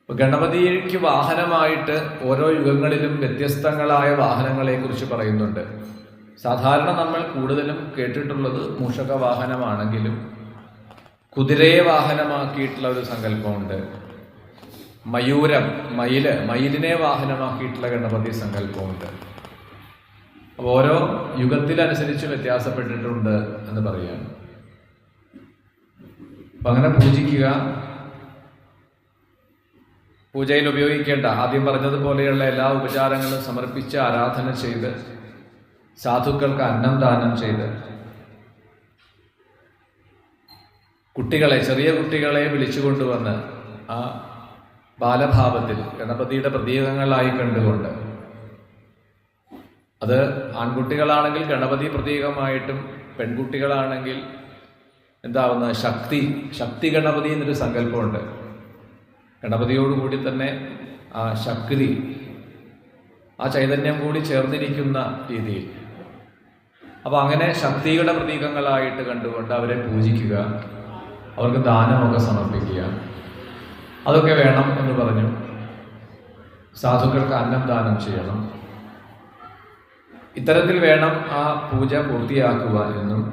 ഗണപതിക്ക് വാഹനമായിട്ട് ഓരോ യുഗങ്ങളിലും വ്യത്യസ്തങ്ങളായ വാഹനങ്ങളെ കുറിച്ച് പറയുന്നുണ്ട്. സാധാരണ നമ്മൾ കൂടുതലും കേട്ടിട്ടുള്ളത് മൂഷക വാഹനമാണെങ്കിലും കുതിരയെ വാഹനമാക്കിയിട്ടുള്ള ഒരു സങ്കല്പമുണ്ട്. മയൂരം, മയിലിനെ വാഹനമാക്കിയിട്ടുള്ള ഗണപതി സങ്കല്പമുണ്ട്. അപ്പോൾ ഓരോ യുഗത്തിലനുസരിച്ച് വ്യത്യാസപ്പെട്ടിട്ടുണ്ട് എന്ന് പറയാം. അപ്പം അങ്ങനെ പൂജിക്കുക. പൂജയിൽ ഉപയോഗിക്കേണ്ട ആദ്യം പറഞ്ഞതുപോലെയുള്ള എല്ലാ ഉപചാരങ്ങളും സമർപ്പിച്ച് ആരാധന ചെയ്ത് സാധുക്കൾക്ക് അന്നം ദാനം ചെയ്ത് ചെറിയ കുട്ടികളെ വിളിച്ചുകൊണ്ടുവന്ന് ആ ബാലഭാവത്തിൽ ഗണപതിയുടെ പ്രതീകങ്ങളായി കണ്ടുകൊണ്ട്, അത് ആൺകുട്ടികളാണെങ്കിൽ ഗണപതി പ്രതീകമായിട്ടും പെൺകുട്ടികളാണെങ്കിൽ എന്താവുന്ന ശക്തി ഗണപതി എന്നൊരു സങ്കല്പമുണ്ട്. ഗണപതിയോടുകൂടി തന്നെ ആ ശക്തി, ആ ചൈതന്യം കൂടി ചേർന്നിരിക്കുന്ന രീതിയിൽ. അപ്പോൾ അങ്ങനെ ശക്തിയുടെ പ്രതീകങ്ങളായിട്ട് കണ്ടുകൊണ്ട് അവരെ പൂജിക്കുക, അവർക്ക് ദാനമൊക്കെ സമർപ്പിക്കുക, അതൊക്കെ വേണം എന്ന് പറഞ്ഞു. സാധുക്കൾക്ക് അന്നം ദാനം ചെയ്യണം. ഇത്തരത്തിൽ വേണം ആ പൂജ പൂർത്തിയാക്കുക എന്നും.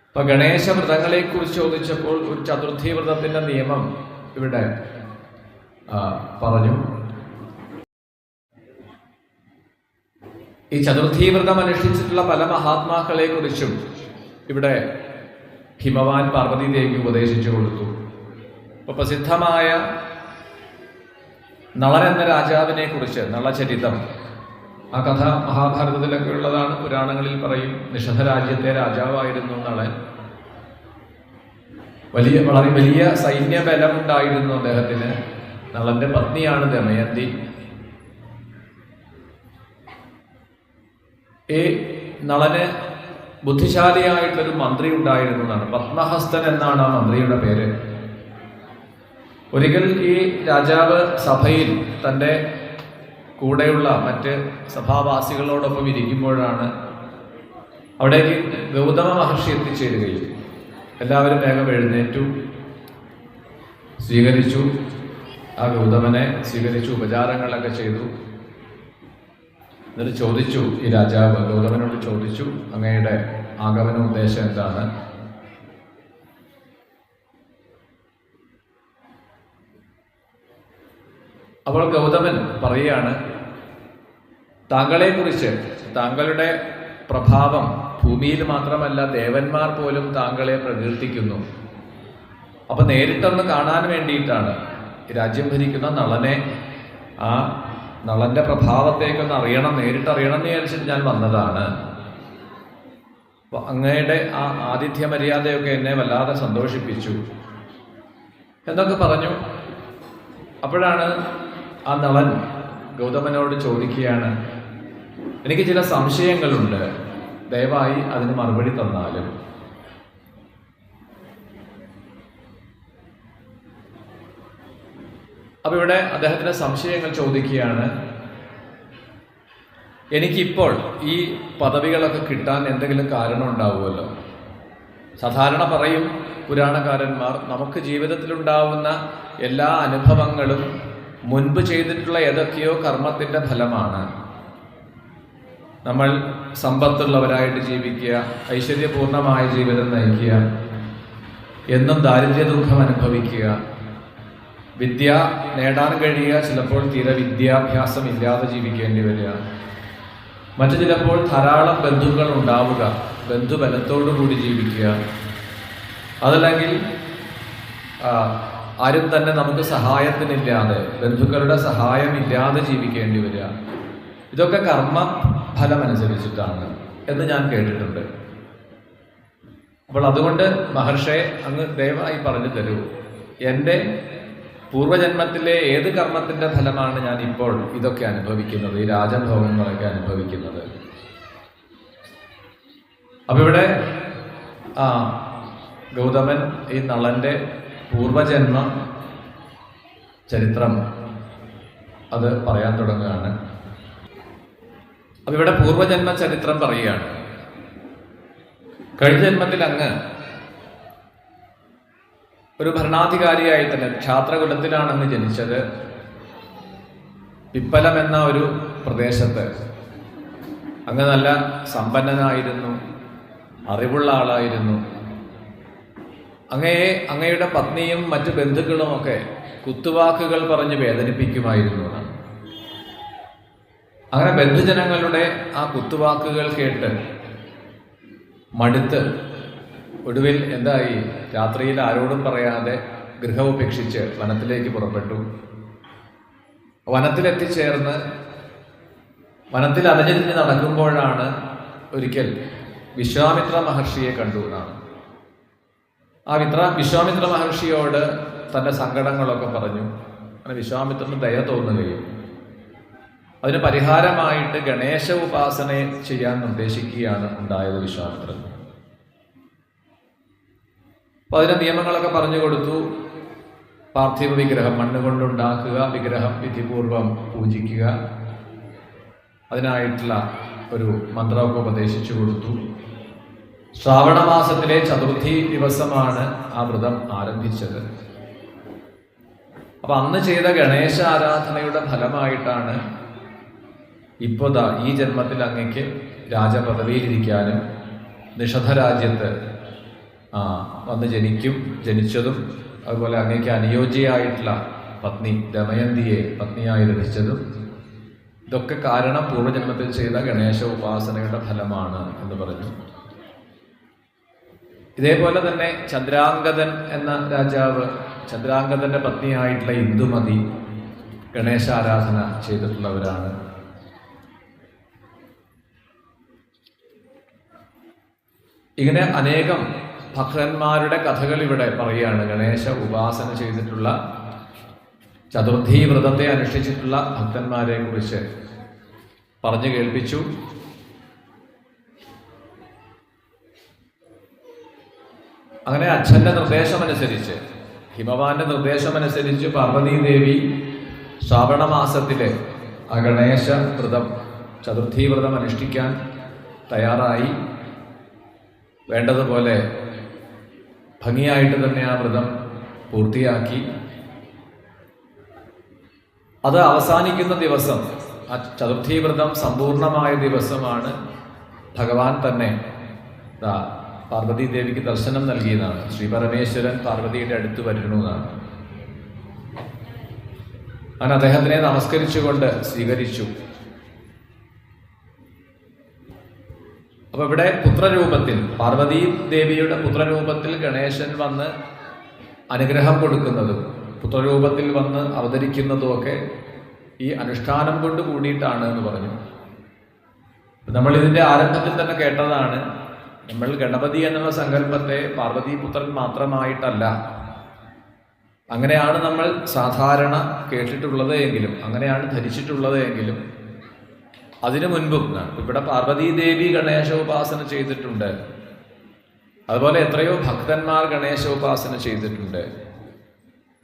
ഇപ്പൊ ഗണേശ വ്രതങ്ങളെ കുറിച്ച് ചോദിച്ചപ്പോൾ ഒരു ചതുർത്ഥി വ്രതത്തിന്റെ നിയമം ഇവിടെ പറഞ്ഞു. ഈ ചതുർത്ഥി വ്രതം അനുഷ്ഠിച്ചിട്ടുള്ള പല മഹാത്മാക്കളെ കുറിച്ചും ഇവിടെ ഹിമവാൻ പാർവതി ദേവി ഉപദേശിച്ചു കൊടുത്തു. ഇപ്പൊ പ്രസിദ്ധമായ നളൻ എന്ന രാജാവിനെ കുറിച്ച് നളചരിതം, ആ കഥ മഹാഭാരതത്തിലൊക്കെ ഉള്ളതാണ്. പുരാണങ്ങളിൽ പറയും നിഷധ രാജ്യത്തെ രാജാവായിരുന്നു നളൻ. വളരെ വലിയ സൈന്യബലമുണ്ടായിരുന്നു അദ്ദേഹത്തിന്. നളന്റെ പത്നിയാണ് ദമയന്തി. ഈ നളന് ബുദ്ധിശാലിയായിട്ടൊരു മന്ത്രി ഉണ്ടായിരുന്നു എന്നാണ്. പത്മഹസ്തൻ എന്നാണ് ആ മന്ത്രിയുടെ പേര്. ഒരിക്കൽ ഈ രാജാവ് സഭയിൽ തൻ്റെ കൂടെയുള്ള മറ്റ് സഭാവാസികളോടൊപ്പം ഇരിക്കുമ്പോഴാണ് അവിടേക്ക് ഗൗതമ മഹർഷി എത്തിച്ചേരുകയും എല്ലാവരും വേഗം എഴുന്നേറ്റു, സ്വീകരിച്ചു. ആ ഗൗതമനെ സ്വീകരിച്ചു, ഉപചാരങ്ങളൊക്കെ ചെയ്തു. എന്നിട്ട് ചോദിച്ചു, ഈ രാജാവ് ഗൗതമനോട് ചോദിച്ചു, അങ്ങയുടെ ആഗമന ഉദ്ദേശം എന്താണ്? അപ്പോൾ ഗൗതമൻ പറയുകയാണ്, താങ്കളെക്കുറിച്ച്, താങ്കളുടെ പ്രഭാവം ഭൂമിയിൽ മാത്രമല്ല ദേവന്മാർ പോലും താങ്കളെ പ്രകീർത്തിക്കുന്നു. അപ്പൊ നേരിട്ടൊന്ന് കാണാൻ വേണ്ടിയിട്ടാണ് രാജ്യം ഭരിക്കുന്ന നളനെ, ആ നളന്റെ പ്രഭാവത്തേക്കൊന്ന് അറിയണം, നേരിട്ടറിയണം എന്ന് വിചാരിച്ചിട്ട് ഞാൻ വന്നതാണ്. അപ്പൊ അങ്ങയുടെ ആ ആതിഥ്യ മര്യാദയൊക്കെ എന്നെ വല്ലാതെ സന്തോഷിപ്പിച്ചു എന്നൊക്കെ പറഞ്ഞു. അപ്പോഴാണ് ആ നളൻ ഗൗതമനോട് ചോദിക്കുകയാണ്, എനിക്ക് ചില സംശയങ്ങളുണ്ട്, ദയവായി അതിന് മറുപടി തന്നാലും. അപ്പൊ ഇവിടെ അദ്ദേഹത്തിന്റെ സംശയങ്ങൾ ചോദിക്കുകയാണ്. എനിക്കിപ്പോൾ ഈ പദവികളൊക്കെ കിട്ടാൻ എന്തെങ്കിലും കാരണം ഉണ്ടാവുമല്ലോ. സാധാരണ പറയും പുരാണകാരന്മാർ, നമുക്ക് ജീവിതത്തിലുണ്ടാവുന്ന എല്ലാ അനുഭവങ്ങളും മുൻപ് ചെയ്തിട്ടുള്ള ഏതൊക്കെയോ കർമ്മത്തിന്റെ ഫലമാണ്. നമ്മൾ സമ്പത്തുള്ളവരായിട്ട് ജീവിക്കുക, ഐശ്വര്യപൂർണമായ ജീവിതം നയിക്കുക, എന്നും ദാരിദ്ര്യ ദുഃഖം അനുഭവിക്കുക, വിദ്യ നേടാൻ കഴിയുക, ചിലപ്പോൾ തീരെ വിദ്യാഭ്യാസം ഇല്ലാതെ ജീവിക്കേണ്ടി വരിക, മറ്റു ചിലപ്പോൾ ധാരാളം ബന്ധുക്കൾ ഉണ്ടാവുക, ബന്ധുബലത്തോടു കൂടി ജീവിക്കുക, അതല്ലെങ്കിൽ ആരും തന്നെ നമുക്ക് സഹായത്തിനില്ലാതെ, ബന്ധുക്കളുടെ സഹായമില്ലാതെ ജീവിക്കേണ്ടി വരിക. ഇതൊക്കെ കർമ്മ ഫലമനുസരിച്ചിട്ടാണ് എന്ന് ഞാൻ കേട്ടിട്ടുണ്ട്. അപ്പോൾ അതുകൊണ്ട് മഹർഷേ, അങ്ങ് ദയവായി പറഞ്ഞു തരൂ, എൻ്റെ പൂർവജന്മത്തിലെ ഏത് കർമ്മത്തിന്റെ ഫലമാണ് ഞാൻ ഇപ്പോൾ ഇതൊക്കെ അനുഭവിക്കുന്നത്, ഈ രാജഭോഗങ്ങളൊക്കെ അനുഭവിക്കുന്നത്? അപ്പൊ ഇവിടെ ഗൗതമൻ ഈ നളന്റെ പൂർവജന്മ ചരിത്രം അത് പറയാൻ തുടങ്ങുകയാണ്. അപ്പൊ ഇവിടെ പൂർവജന്മ ചരിത്രം പറയുകയാണ്. കഴിഞ്ഞ ജന്മത്തിൽ അങ്ങ് ഒരു ഭരണാധികാരിയായി തന്നെ ക്ഷാത്രകുലത്തിലാണ് അങ്ങ് ജനിച്ചത്. പിപ്പലം എന്ന ഒരു പ്രദേശത്ത് അങ്ങ് നല്ല സമ്പന്നനായിരുന്നു, അറിവുള്ള ആളായിരുന്നു. അങ്ങയുടെ പത്നിയും മറ്റു ബന്ധുക്കളും ഒക്കെ കുത്തുവാക്കുകൾ പറഞ്ഞ് വേദനിപ്പിക്കുമായിരുന്നു. അങ്ങനെ ബന്ധുജനങ്ങളുടെ ആ കുത്തുവാക്കുകൾ കേട്ട് മടുത്ത് ഒടുവിൽ എന്തായി, രാത്രിയിൽ ആരോടും പറയാതെ ഗൃഹോപേക്ഷിച്ച് വനത്തിലേക്ക് പുറപ്പെട്ടു. വനത്തിലെത്തിച്ചേർന്ന് വനത്തിൽ അലഞ്ഞിരിഞ്ഞ് നടക്കുമ്പോഴാണ് ഒരിക്കൽ വിശ്വാമിത്ര മഹർഷിയെ കണ്ടു എന്നാണ്. ആ വിശ്വാമിത്ര മഹർഷിയോട് തൻ്റെ സങ്കടങ്ങളൊക്കെ പറഞ്ഞു. അങ്ങനെ വിശ്വാമിത്രന് ദയ തോന്നുകയും അതിന് പരിഹാരമായിട്ട് ഗണേശ ഉപാസന ചെയ്യാൻ നിർദ്ദേശിക്കുകയാണ് ഉണ്ടായത് വിശ്വാമിത്രൻ. അപ്പൊ അതിന്റെ നിയമങ്ങളൊക്കെ പറഞ്ഞു കൊടുത്തു. പാർത്ഥിവ വിഗ്രഹം മണ്ണുകൊണ്ടുണ്ടാക്കുക, വിഗ്രഹം വിധിപൂർവം പൂജിക്കുക, അതിനായിട്ടുള്ള ഒരു മന്ത്രമൊക്കെ ഉപദേശിച്ചു കൊടുത്തു. ശ്രാവണ മാസത്തിലെ ചതുർത്ഥി ദിവസമാണ് ആ വ്രതം ആരംഭിച്ചത്. അപ്പൊ അന്ന് ചെയ്ത ഗണേശ ആരാധനയുടെ ഫലമായിട്ടാണ് ഇപ്പോൾ ഈ ജന്മത്തിൽ അങ്ങയ്ക്ക് രാജപദവിയിലിരിക്കാനും നിഷധ രാജ്യത്ത് വന്ന് ജനിച്ചതും അതുപോലെ അങ്ങയ്ക്ക് അനുയോജ്യയായിട്ടുള്ള പത്നി ദമയന്തിയെ പത്നിയായി ലഭിച്ചതും ഇതൊക്കെ കാരണം പൂർവ്വജന്മത്തിൽ ചെയ്ത ഗണേശ ഉപാസനയുടെ ഫലമാണ് എന്ന് പറഞ്ഞു. ഇതേപോലെ തന്നെ ചന്ദ്രാംഗതൻ എന്ന രാജാവ്, ചന്ദ്രാംഗതന്റെ പത്നിയായിട്ടുള്ള ഇന്ദുമതി ഗണേശ ആരാധന ചെയ്തിട്ടുള്ളവരാണ്. ഇങ്ങനെ അനേകം ഭക്തന്മാരുടെ കഥകൾ ഇവിടെ പറയുകയാണ്. ഗണേശ ഉപാസന ചെയ്തിട്ടുള്ള, ചതുർത്ഥി വ്രതത്തെ അനുഷ്ഠിച്ചിട്ടുള്ള ഭക്തന്മാരെ കുറിച്ച് പറഞ്ഞു കേൾപ്പിച്ചു. അങ്ങനെ അച്ഛന്റെ നിർദ്ദേശമനുസരിച്ച്, ഹിമവാന്റെ നിർദ്ദേശമനുസരിച്ച് പാർവതീദേവി ശ്രാവണ മാസത്തിലെ ആ ഗണേശ വ്രതം, ചതുർത്ഥി വ്രതം അനുഷ്ഠിക്കാൻ തയ്യാറായി. വേണ്ടതുപോലെ ഭംഗിയായിട്ട് തന്നെ ആ വ്രതം പൂർത്തിയാക്കി. അത് അവസാനിക്കുന്ന ദിവസം, ആ ചതുർത്ഥി വ്രതം സമ്പൂർണമായ ദിവസമാണ് ഭഗവാൻ തന്നെ പാർവതി ദേവിക്ക് ദർശനം നൽകിയതാണ്. ശ്രീ പരമേശ്വരൻ പാർവതിയുടെ അടുത്ത് വരുന്നതാണ്. അങ്ങനെ അദ്ദേഹത്തിനെ നമസ്കരിച്ചുകൊണ്ട് സ്വീകരിച്ചു. അപ്പൊ ഇവിടെ പുത്രരൂപത്തിൽ, പാർവതി ദേവിയുടെ പുത്രരൂപത്തിൽ ഗണേശൻ വന്ന് അനുഗ്രഹം കൊടുക്കുന്നതും പുത്രരൂപത്തിൽ വന്ന് അവതരിക്കുന്നതുമൊക്കെ ഈ അനുഷ്ഠാനം കൊണ്ട് കൂടിയിട്ടാണ് എന്ന് പറഞ്ഞു. നമ്മൾ ഇതിന്റെ ആരംഭത്തിൽ തന്നെ കേട്ടതാണ്. നമ്മൾ ഗണപതി എന്നുള്ള സങ്കല്പത്തെ പാർവതീപുത്രൻ മാത്രമായിട്ടല്ല, അങ്ങനെയാണ് നമ്മൾ സാധാരണ കേട്ടിട്ടുള്ളത് എങ്കിലും, അങ്ങനെയാണ് ധരിച്ചിട്ടുള്ളത് എങ്കിലും, അതിനു മുൻപും ഇവിടെ പാർവതീദേവി ഗണേശോപാസന ചെയ്തിട്ടുണ്ട്. അതുപോലെ എത്രയോ ഭക്തന്മാർ ഗണേശോപാസന ചെയ്തിട്ടുണ്ട്.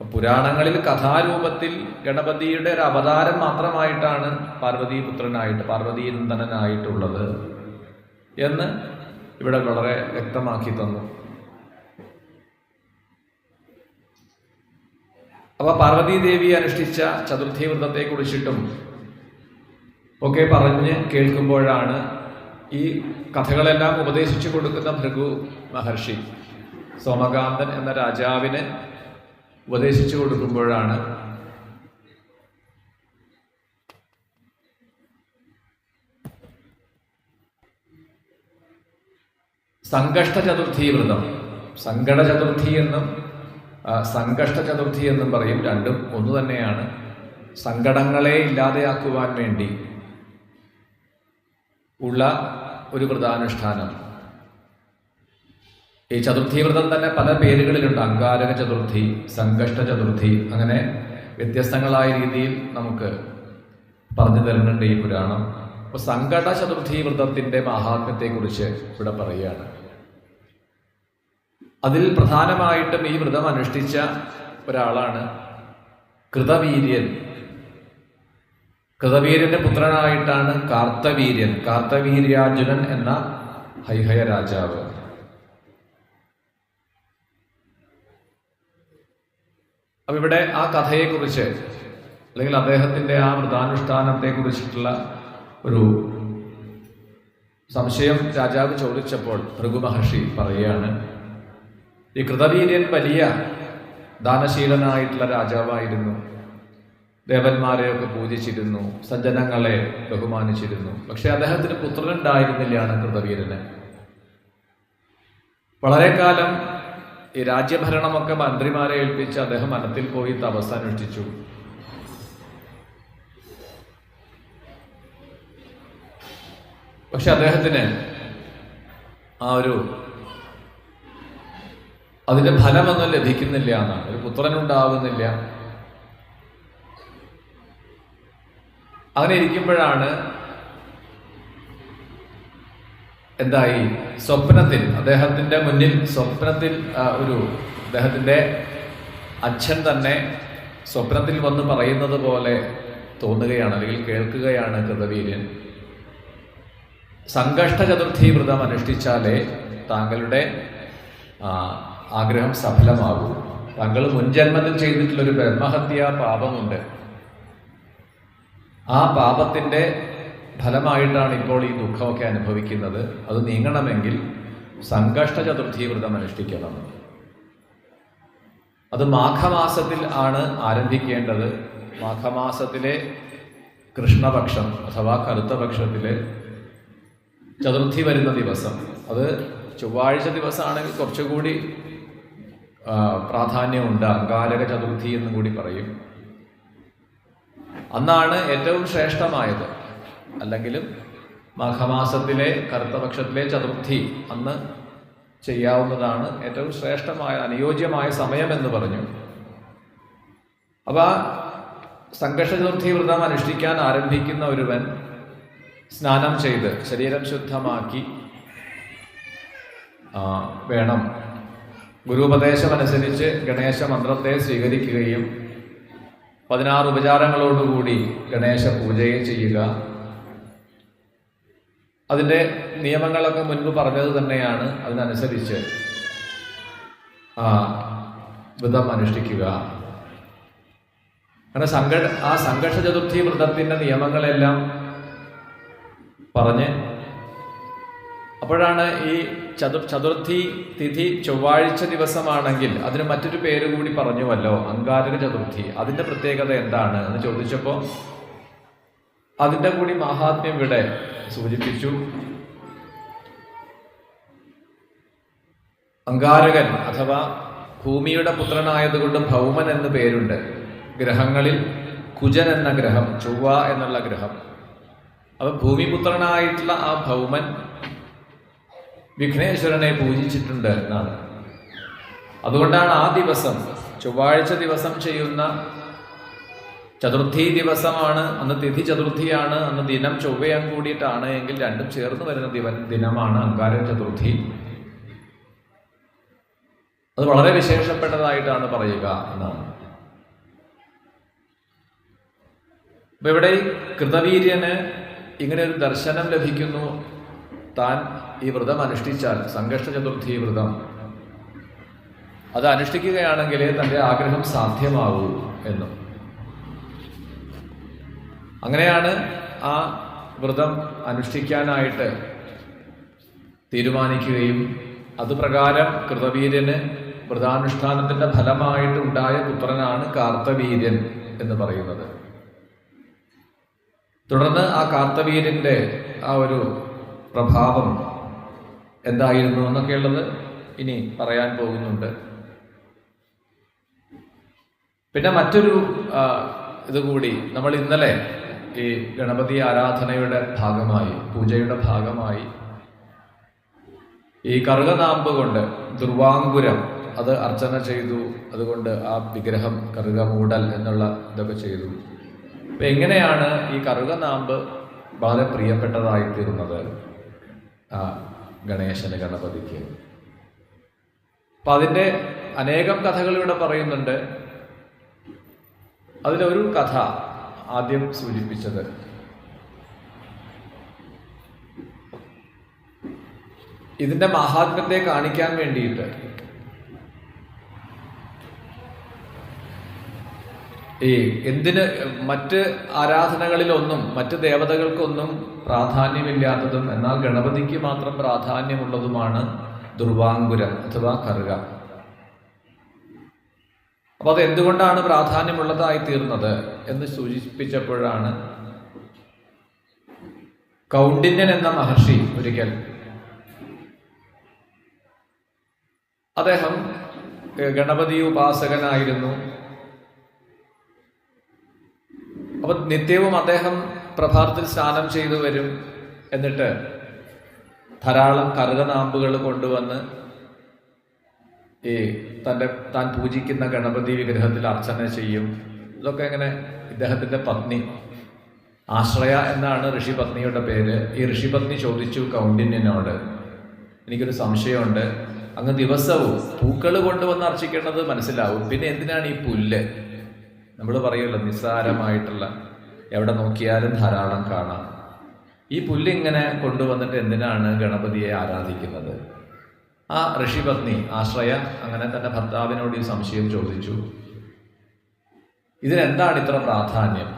പുരാണങ്ങളിൽ കഥാരൂപത്തിൽ ഗണപതിയുടെ ഒരു അവതാരം മാത്രമായിട്ടാണ് പാർവതീപുത്രനായിട്ട്, പാർവതീനന്ദനായിട്ടുള്ളത് എന്ന് ഇവിടെ വളരെ വ്യക്തമാക്കി തന്നു. അപ്പൊ പാർവതീദേവി അനുഷ്ഠിച്ച ചതുർത്ഥി വ്രതത്തെ കുറിച്ചിട്ടും ഒക്കെ പറഞ്ഞ് കേൾക്കുമ്പോഴാണ് ഈ കഥകളെല്ലാം ഉപദേശിച്ചു കൊടുക്കുന്ന ഭൃഗു മഹർഷി സോമകാന്തൻ എന്ന രാജാവിന് ഉപദേശിച്ചു കൊടുക്കുമ്പോഴാണ് സംകഷ്ട ചതുർത്ഥി വ്രതം, സങ്കട ചതുർത്ഥി എന്നും സംകഷ്ട ചതുർത്ഥി എന്നും പറയും. രണ്ടും ഒന്നു തന്നെയാണ്. സങ്കടങ്ങളെ ഇല്ലാതെയാക്കുവാൻ വേണ്ടി ഉള്ള ഒരു വ്രതാനുഷ്ഠാനം. ഈ ചതുർത്ഥി വ്രതം തന്നെ പല പേരുകളിലുണ്ട്. അങ്കാരക ചതുർത്ഥി, സംകഷ്ട ചതുർത്ഥി, അങ്ങനെ വ്യത്യസ്തങ്ങളായ രീതിയിൽ നമുക്ക് പറഞ്ഞു തരുന്നുണ്ട് ഈ പുരാണം. അപ്പോൾ സങ്കട ചതുർത്ഥി വ്രതത്തിന്റെ മഹാത്മ്യത്തെക്കുറിച്ച് ഇവിടെ പറയുകയാണ്. അതിൽ പ്രധാനമായിട്ടും ഈ വ്രതം അനുഷ്ഠിച്ച ഒരാളാണ് കൃതവീര്യൻ. കൃതവീര്യന്റെ പുത്രനായിട്ടാണ് കാർത്തവീര്യൻ, കാർത്തവീര്യാർജുനൻ എന്ന ഹൈഹയ രാജാവ്. അപ്പൊ ഇവിടെ ആ കഥയെക്കുറിച്ച് അല്ലെങ്കിൽ അദ്ദേഹത്തിന്റെ ആ വ്രതാനുഷ്ഠാനത്തെ കുറിച്ചിട്ടുള്ള ഒരു സംശയം രാജാവ് ചോദിച്ചപ്പോൾ ഭൃഗു മഹർഷി പറയുകയാണ്, ഈ കൃതവീര്യൻ വലിയ ദാനശീലനായിട്ടുള്ള രാജാവായിരുന്നു. ദേവന്മാരെയൊക്കെ പൂജിച്ചിരുന്നു, സജ്ജനങ്ങളെ ബഹുമാനിച്ചിരുന്നു. പക്ഷെ അദ്ദേഹത്തിന് പുത്രനുണ്ടായിരുന്നില്ലാണ് കൃതവീരന്. വളരെ കാലം ഈ രാജ്യഭരണമൊക്കെ മന്ത്രിമാരെ ഏൽപ്പിച്ച് അദ്ദേഹം വനത്തിൽ പോയി തപസ് അനുഷ്ഠിച്ചു. പക്ഷെ അദ്ദേഹത്തിന് അതിന്റെ ഫലമൊന്നും ലഭിക്കുന്നില്ല എന്നാണ്. ഒരു പുത്രനുണ്ടാവുന്നില്ല. അങ്ങനെ ഇരിക്കുമ്പോഴാണ് എന്തായി, സ്വപ്നത്തിൽ അദ്ദേഹത്തിന്റെ മുന്നിൽ അദ്ദേഹത്തിന്റെ അച്ഛൻ തന്നെ സ്വപ്നത്തിൽ വന്ന് പറയുന്നത് പോലെ തോന്നുകയാണ്, അല്ലെങ്കിൽ കേൾക്കുകയാണ് കൃതവീര്യൻ. സംകഷ്ട ചതുർത്ഥി വ്രതം അനുഷ്ഠിച്ചാലേ താങ്കളുടെ ആഗ്രഹം സഫലമാകൂ. താങ്കൾ മുൻജന്മത്തിൽ ചെയ്തിട്ടുള്ളൊരു ബ്രഹ്മഹത്യാ പാപമുണ്ട്. ആ പാപത്തിന്റെ ഫലമായിട്ടാണ് ഇപ്പോൾ ഈ ദുഃഖമൊക്കെ അനുഭവിക്കുന്നത്. അത് നീങ്ങണമെങ്കിൽ സംകഷ്ട ചതുർത്ഥി വ്രതം അനുഷ്ഠിക്കണം. അത് മാഘമാസത്തിൽ ആണ് ആരംഭിക്കേണ്ടത്. മാഘമാസത്തിലെ കൃഷ്ണപക്ഷം അഥവാ കറുത്ത പക്ഷത്തിലെ ചതുർത്ഥി വരുന്ന ദിവസം. അത് ചൊവ്വാഴ്ച ദിവസമാണെങ്കിൽ കുറച്ചുകൂടി പ്രാധാന്യമുണ്ട്. അങ്കാരക ചതുർത്ഥി എന്നും കൂടി പറയും. അന്നാണ് ഏറ്റവും ശ്രേഷ്ഠമായത്. അല്ലെങ്കിലും മാഘമാസത്തിലെ കറുത്തപക്ഷത്തിലെ ചതുർത്ഥി അന്ന് ചെയ്യാവുന്നതാണ് ഏറ്റവും ശ്രേഷ്ഠമായ അനുയോജ്യമായ സമയമെന്ന് പറഞ്ഞു. അപ്പൊ സംകഷ്ട ചതുർത്ഥി വ്രതം അനുഷ്ഠിക്കാൻ ആരംഭിക്കുന്ന ഒരുവൻ സ്നാനം ചെയ്ത് ശരീരം ശുദ്ധമാക്കി വേണം ഗുരുപദേശമനുസരിച്ച് ഗണേശ മന്ത്രത്തെ സ്വീകരിക്കുകയും 16 ഉപചാരങ്ങളോടുകൂടി ഗണേശ പൂജയെ ചെയ്യുക. അതിൻ്റെ നിയമങ്ങളൊക്കെ മുൻപ് പറഞ്ഞത് തന്നെയാണ്. അതിനനുസരിച്ച് വ്രതം അനുഷ്ഠിക്കുക. അങ്ങനെ സംഘർഷ ചതുർത്ഥി വ്രതത്തിന്റെ നിയമങ്ങളെല്ലാം പറഞ്ഞ് അപ്പോഴാണ് ഈ ചതുർത്ഥി തിഥി ചൊവ്വാഴ്ച ദിവസമാണെങ്കിൽ അതിന് മറ്റൊരു പേര് കൂടി പറഞ്ഞുവല്ലോ, അങ്കാരക ചതുർത്ഥി. അതിന്റെ പ്രത്യേകത എന്താണ് എന്ന് ചോദിച്ചപ്പോൾ അതിന്റെ കൂടി മഹാത്മ്യം ഇവിടെ സൂചിപ്പിച്ചു. അങ്കാരകൻ അഥവാ ഭൂമിയുടെ പുത്രനായതുകൊണ്ട് ഭൗമൻ എന്ന് പേരുണ്ട്. ഗ്രഹങ്ങളിൽ കുജൻ എന്ന ഗ്രഹം, ചൊവ്വ എന്നുള്ള ഗ്രഹം. അപ്പൊ ഭൂമിപുത്രനായിട്ടുള്ള ആ ഭൗമൻ വിഘ്നേശ്വരനെ പൂജിച്ചിട്ടുണ്ട് എന്നാണ്. അതുകൊണ്ടാണ് ആ ദിവസം ചൊവ്വാഴ്ച ദിവസം ചെയ്യുന്ന ചതുർത്ഥി ദിവസമാണ്, അന്ന് തിഥി ചതുർത്ഥിയാണ്, അന്ന് ദിനം ചൊവ്വയാൻ കൂടിയിട്ടാണ് എങ്കിൽ രണ്ടും ചേർന്ന് വരുന്ന ദിനമാണ് അങ്കാരക ചതുർത്ഥി. അത് വളരെ വിശേഷപ്പെട്ടതായിട്ടാണ് പറയുക എന്നാണ്. അപ്പൊ ഇവിടെ കൃതവീര്യന് ഇങ്ങനെ ഒരു ദർശനം ലഭിക്കുന്നു. താൻ ഈ വ്രതം അനുഷ്ഠിച്ചാൽ, സംകഷ്ട ചതുർത്ഥി വ്രതം അത് അനുഷ്ഠിക്കുകയാണെങ്കിലേ തൻ്റെ ആഗ്രഹം സാധ്യമാവൂ എന്നും. അങ്ങനെയാണ് ആ വ്രതം അനുഷ്ഠിക്കാനായിട്ട് തീരുമാനിക്കുകയും അതുപ്രകാരം കൃതവീര്യന് വ്രതാനുഷ്ഠാനത്തിന്റെ ഫലമായിട്ട് ഉണ്ടായ പുത്രനാണ് കാർത്തവീര്യൻ എന്ന് പറയുന്നത്. തുടർന്ന് ആ കാർത്തവീര്യന്റെ ആ ഒരു പ്രഭാവം എന്തായിരുന്നു എന്നൊക്കെയുള്ളത് ഇനി പറയാൻ പോകുന്നുണ്ട്. പിന്നെ മറ്റൊരു ഇതുകൂടി നമ്മൾ ഇന്നലെ ഈ ഗണപതി ആരാധനയുടെ ഭാഗമായി, പൂജയുടെ ഭാഗമായി ഈ കറുകനാമ്പ് കൊണ്ട് ദുർവാങ്കുരം അത് അർച്ചന ചെയ്തു. അതുകൊണ്ട് ആ വിഗ്രഹം കറുക മൂടൽ എന്നുള്ള ഇതൊക്കെ ചെയ്തു. അപ്പൊ എങ്ങനെയാണ് ഈ കറുകനാമ്പ് വളരെ പ്രിയപ്പെട്ടതായിത്തീരുന്നത് ആ ഗണേശന്, ഗണപതിക്ക്? അപ്പൊ അതിൻ്റെ അനേകം കഥകൾ ഇവിടെ പറയുന്നുണ്ട്. അതിലൊരു കഥ ആദ്യം സൂചിപ്പിച്ചത് ഇതിന്റെ മഹാത്മ്യത്തെ കാണിക്കാൻ വേണ്ടിയിട്ട് എന്തിന് മറ്റ് ആരാധനകളിലൊന്നും മറ്റ് ദേവതകൾക്കൊന്നും പ്രാധാന്യമില്ലാത്തതും എന്നാൽ ഗണപതിക്ക് മാത്രം പ്രാധാന്യമുള്ളതുമാണ് ദുർവാങ്കുരം അഥവാ കറുക. അപ്പൊ അത് എന്തുകൊണ്ടാണ് പ്രാധാന്യമുള്ളതായി തീർന്നത് എന്ന് സൂചിപ്പിച്ചപ്പോഴാണ് കൗണ്ഡിന്യൻ എന്ന മഹർഷി ഒരിക്കൽ അദ്ദേഹം ഗണപതി ഉപാസകനായിരുന്നു. അപ്പൊ നിത്യവും അദ്ദേഹം പ്രഭാതത്തിൽ സ്നാനം ചെയ്തു വരും. എന്നിട്ട് ധാരാളം കറുകനാമ്പുകൾ കൊണ്ടുവന്ന് താൻ പൂജിക്കുന്ന ഗണപതി വിഗ്രഹത്തിൽ അർച്ചന ചെയ്യും. ഇതൊക്കെ ഇങ്ങനെ ഇദ്ദേഹത്തിന്റെ പത്നി ആശ്രയ എന്നാണ് ഋഷിപത്നിയുടെ പേര്. ഈ ഋഷിപത്നി ചോദിച്ചു കൗണ്ഡിന്യനോട്, എനിക്കൊരു സംശയമുണ്ട്, അങ്ങ് ദിവസവും പൂക്കൾ കൊണ്ടുവന്ന് അർച്ചിക്കേണ്ടത് മനസ്സിലാവും, പിന്നെ എന്തിനാണ് ഈ പുല്ല്? നമ്മൾ പറയുമല്ലോ നിസ്സാരമായിട്ടുള്ള, എവിടെ നോക്കിയാലും ധാരാളം കാണാം. ഈ പുല്ലിങ്ങനെ കൊണ്ടുവന്നിട്ട് എന്തിനാണ് ഗണപതിയെ ആരാധിക്കുന്നത്? ആ ഋഷിപത്നി ആശ്രയ അങ്ങനെ തന്നെ ഭർത്താവിനോട് ഈ സംശയം ചോദിച്ചു. ഇതിനെന്താണ് ഇത്ര പ്രാധാന്യം?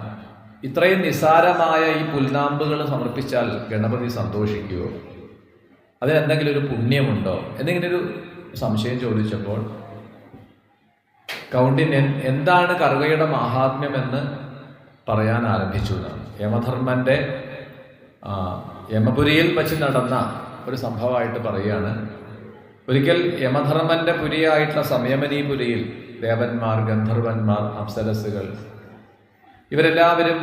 ഇത്രയും നിസ്സാരമായ ഈ പുൽനാമ്പുകൾ സമർപ്പിച്ചാൽ ഗണപതി സന്തോഷിക്കുമോ? അതിനെന്തെങ്കിലും ഒരു പുണ്യമുണ്ടോ എന്നിങ്ങനൊരു സംശയം ചോദിച്ചപ്പോൾ കൗണ്ഡിന്യൻ എന്താണ് കറുകയുടെ മഹാത്മ്യമെന്ന് പറയാൻ ആരംഭിച്ചു എന്നാണ്. യമധർമ്മന്റെ യമപുരിയിൽ വച്ച് നടന്ന ഒരു സംഭവമായിട്ട് പറയുകയാണ്. ഒരിക്കൽ യമധർമ്മന്റെ പുരിയായിട്ടുള്ള സംയമനീപുരിയിൽ ദേവന്മാർ, ഗന്ധർവന്മാർ, അപ്സരസുകൾ ഇവരെല്ലാവരും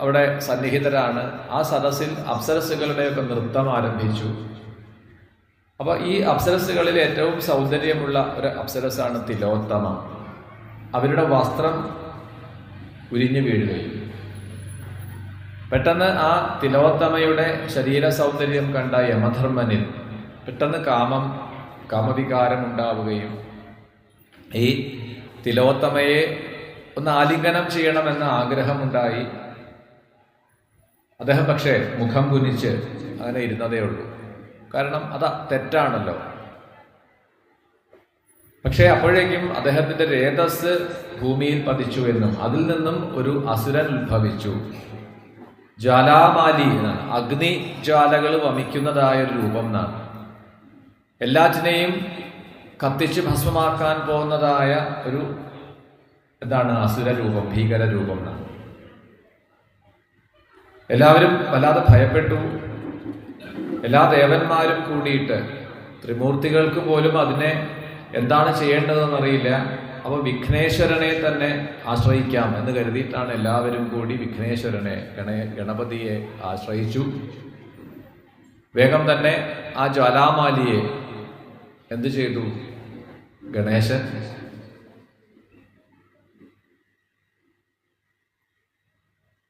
അവിടെ സന്നിഹിതരാണ്. ആ സദസ്സിൽ അപ്സരസുകളുടെയൊക്കെ നൃത്തം ആരംഭിച്ചു. അപ്പൊ ഈ അപ്സരസുകളിൽ ഏറ്റവും സൗന്ദര്യമുള്ള ഒരു അപ്സരസാണ് തിലോത്തമ. അവരുടെ വസ്ത്രം ഉരിഞ്ഞു വീഴുകയും പെട്ടെന്ന് ആ തിലോത്തമയുടെ ശരീര സൗന്ദര്യം കണ്ട യമധർമ്മനിൽ പെട്ടെന്ന് കാമവികാരം ഉണ്ടാവുകയും ഈ തിലോത്തമയെ ഒന്ന് ആലിംഗനം ചെയ്യണമെന്ന ആഗ്രഹമുണ്ടായി. അദ്ദേഹം പക്ഷേ മുഖം കുനിച്ച് അങ്ങനെ ഇരുന്നതേ ഉള്ളൂ. കാരണം അത് തെറ്റാണല്ലോ. പക്ഷേ അപ്പോഴേക്കും അദ്ദേഹത്തിന്റെ രേതസ് ഭൂമിയിൽ പതിച്ചു എന്നും അതിൽ നിന്നും ഒരു അസുരൻ ഉത്ഭവിച്ചു. ജ്വാലാമാലി എന്നാണ്, അഗ്നി ജ്വാലകൾ വമിക്കുന്നതായ ഒരു രൂപം എന്നാണ്. എല്ലാറ്റിനെയും കത്തിച്ച് ഭസ്മമാക്കാൻ പോകുന്നതായ ഒരു അസുര രൂപം, ഭീകര രൂപം എന്നാണ്. എല്ലാവരും വല്ലാതെ ഭയപ്പെട്ടു. എല്ലാ ദേവന്മാരും കൂടിയിട്ട് ത്രിമൂർത്തികൾക്ക് പോലും അതിനെ എന്താണ് ചെയ്യേണ്ടതെന്നറിയില്ല. അപ്പോൾ വിഘ്നേശ്വരനെ തന്നെ ആശ്രയിക്കാം എന്ന് കരുതിയിട്ടാണ് എല്ലാവരും കൂടി വിഘ്നേശ്വരനെ, ഗണപതിയെ ആശ്രയിച്ചു. വേഗം തന്നെ ആ ജ്വാലാമാലിയെ എന്തു ചെയ്തു? ഗണേശൻ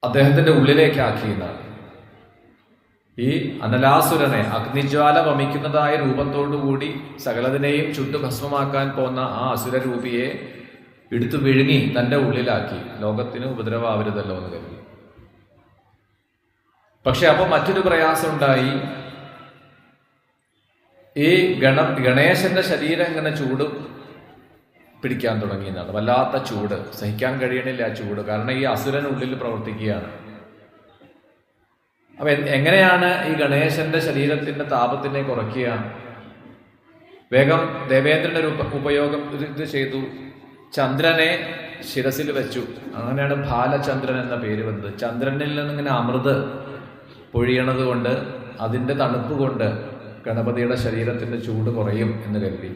അദ്ദേഹത്തിന്റെ ഉള്ളിലേക്ക് ആക്കിയെന്നാണ്. ഈ അനലാസുരനെ, അഗ്നിജ്വാല വമിക്കുന്നതായ രൂപത്തോടുകൂടി സകലതിനെയും ചുട്ടുഭസ്മമാക്കാൻ പോന്ന ആ അസുരരൂപിയെ എടുത്തു വിഴുങ്ങി തൻ്റെ ഉള്ളിലാക്കി. ലോകത്തിന് ഉപദ്രവാവരുതല്ലോ എന്ന് കരുതി. പക്ഷെ അപ്പോൾ മറ്റൊരു പ്രയാസം ഉണ്ടായി. ഈ ഗണേശന്റെ ശരീരം ഇങ്ങനെ ചൂട് പിടിക്കാൻ തുടങ്ങി എന്നാണ്. വല്ലാത്ത ചൂട്, സഹിക്കാൻ കഴിയണില്ല ആ ചൂട്. കാരണം ഈ അസുരൻ ഉള്ളിൽ പ്രവർത്തിക്കുകയാണ്. അപ്പൊ എങ്ങനെയാണ് ഈ ഗണേശന്റെ ശരീരത്തിന്റെ താപത്തിനെ കുറയ്ക്കുക? വേഗം ദേവേന്ദ്രന്റെ ഉപയോഗം ഇത് ചെയ്തു. ചന്ദ്രനെ ശിരസിൽ വെച്ചു. അങ്ങനെയാണ് ബാലചന്ദ്രൻ എന്ന പേര് വന്നത്. ചന്ദ്രനിൽ നിന്നിങ്ങനെ അമൃത് പൊഴിയണത് കൊണ്ട് അതിൻ്റെ തണുപ്പ് കൊണ്ട് ഗണപതിയുടെ ശരീരത്തിന്റെ ചൂട് കുറയും എന്ന് കരുതി.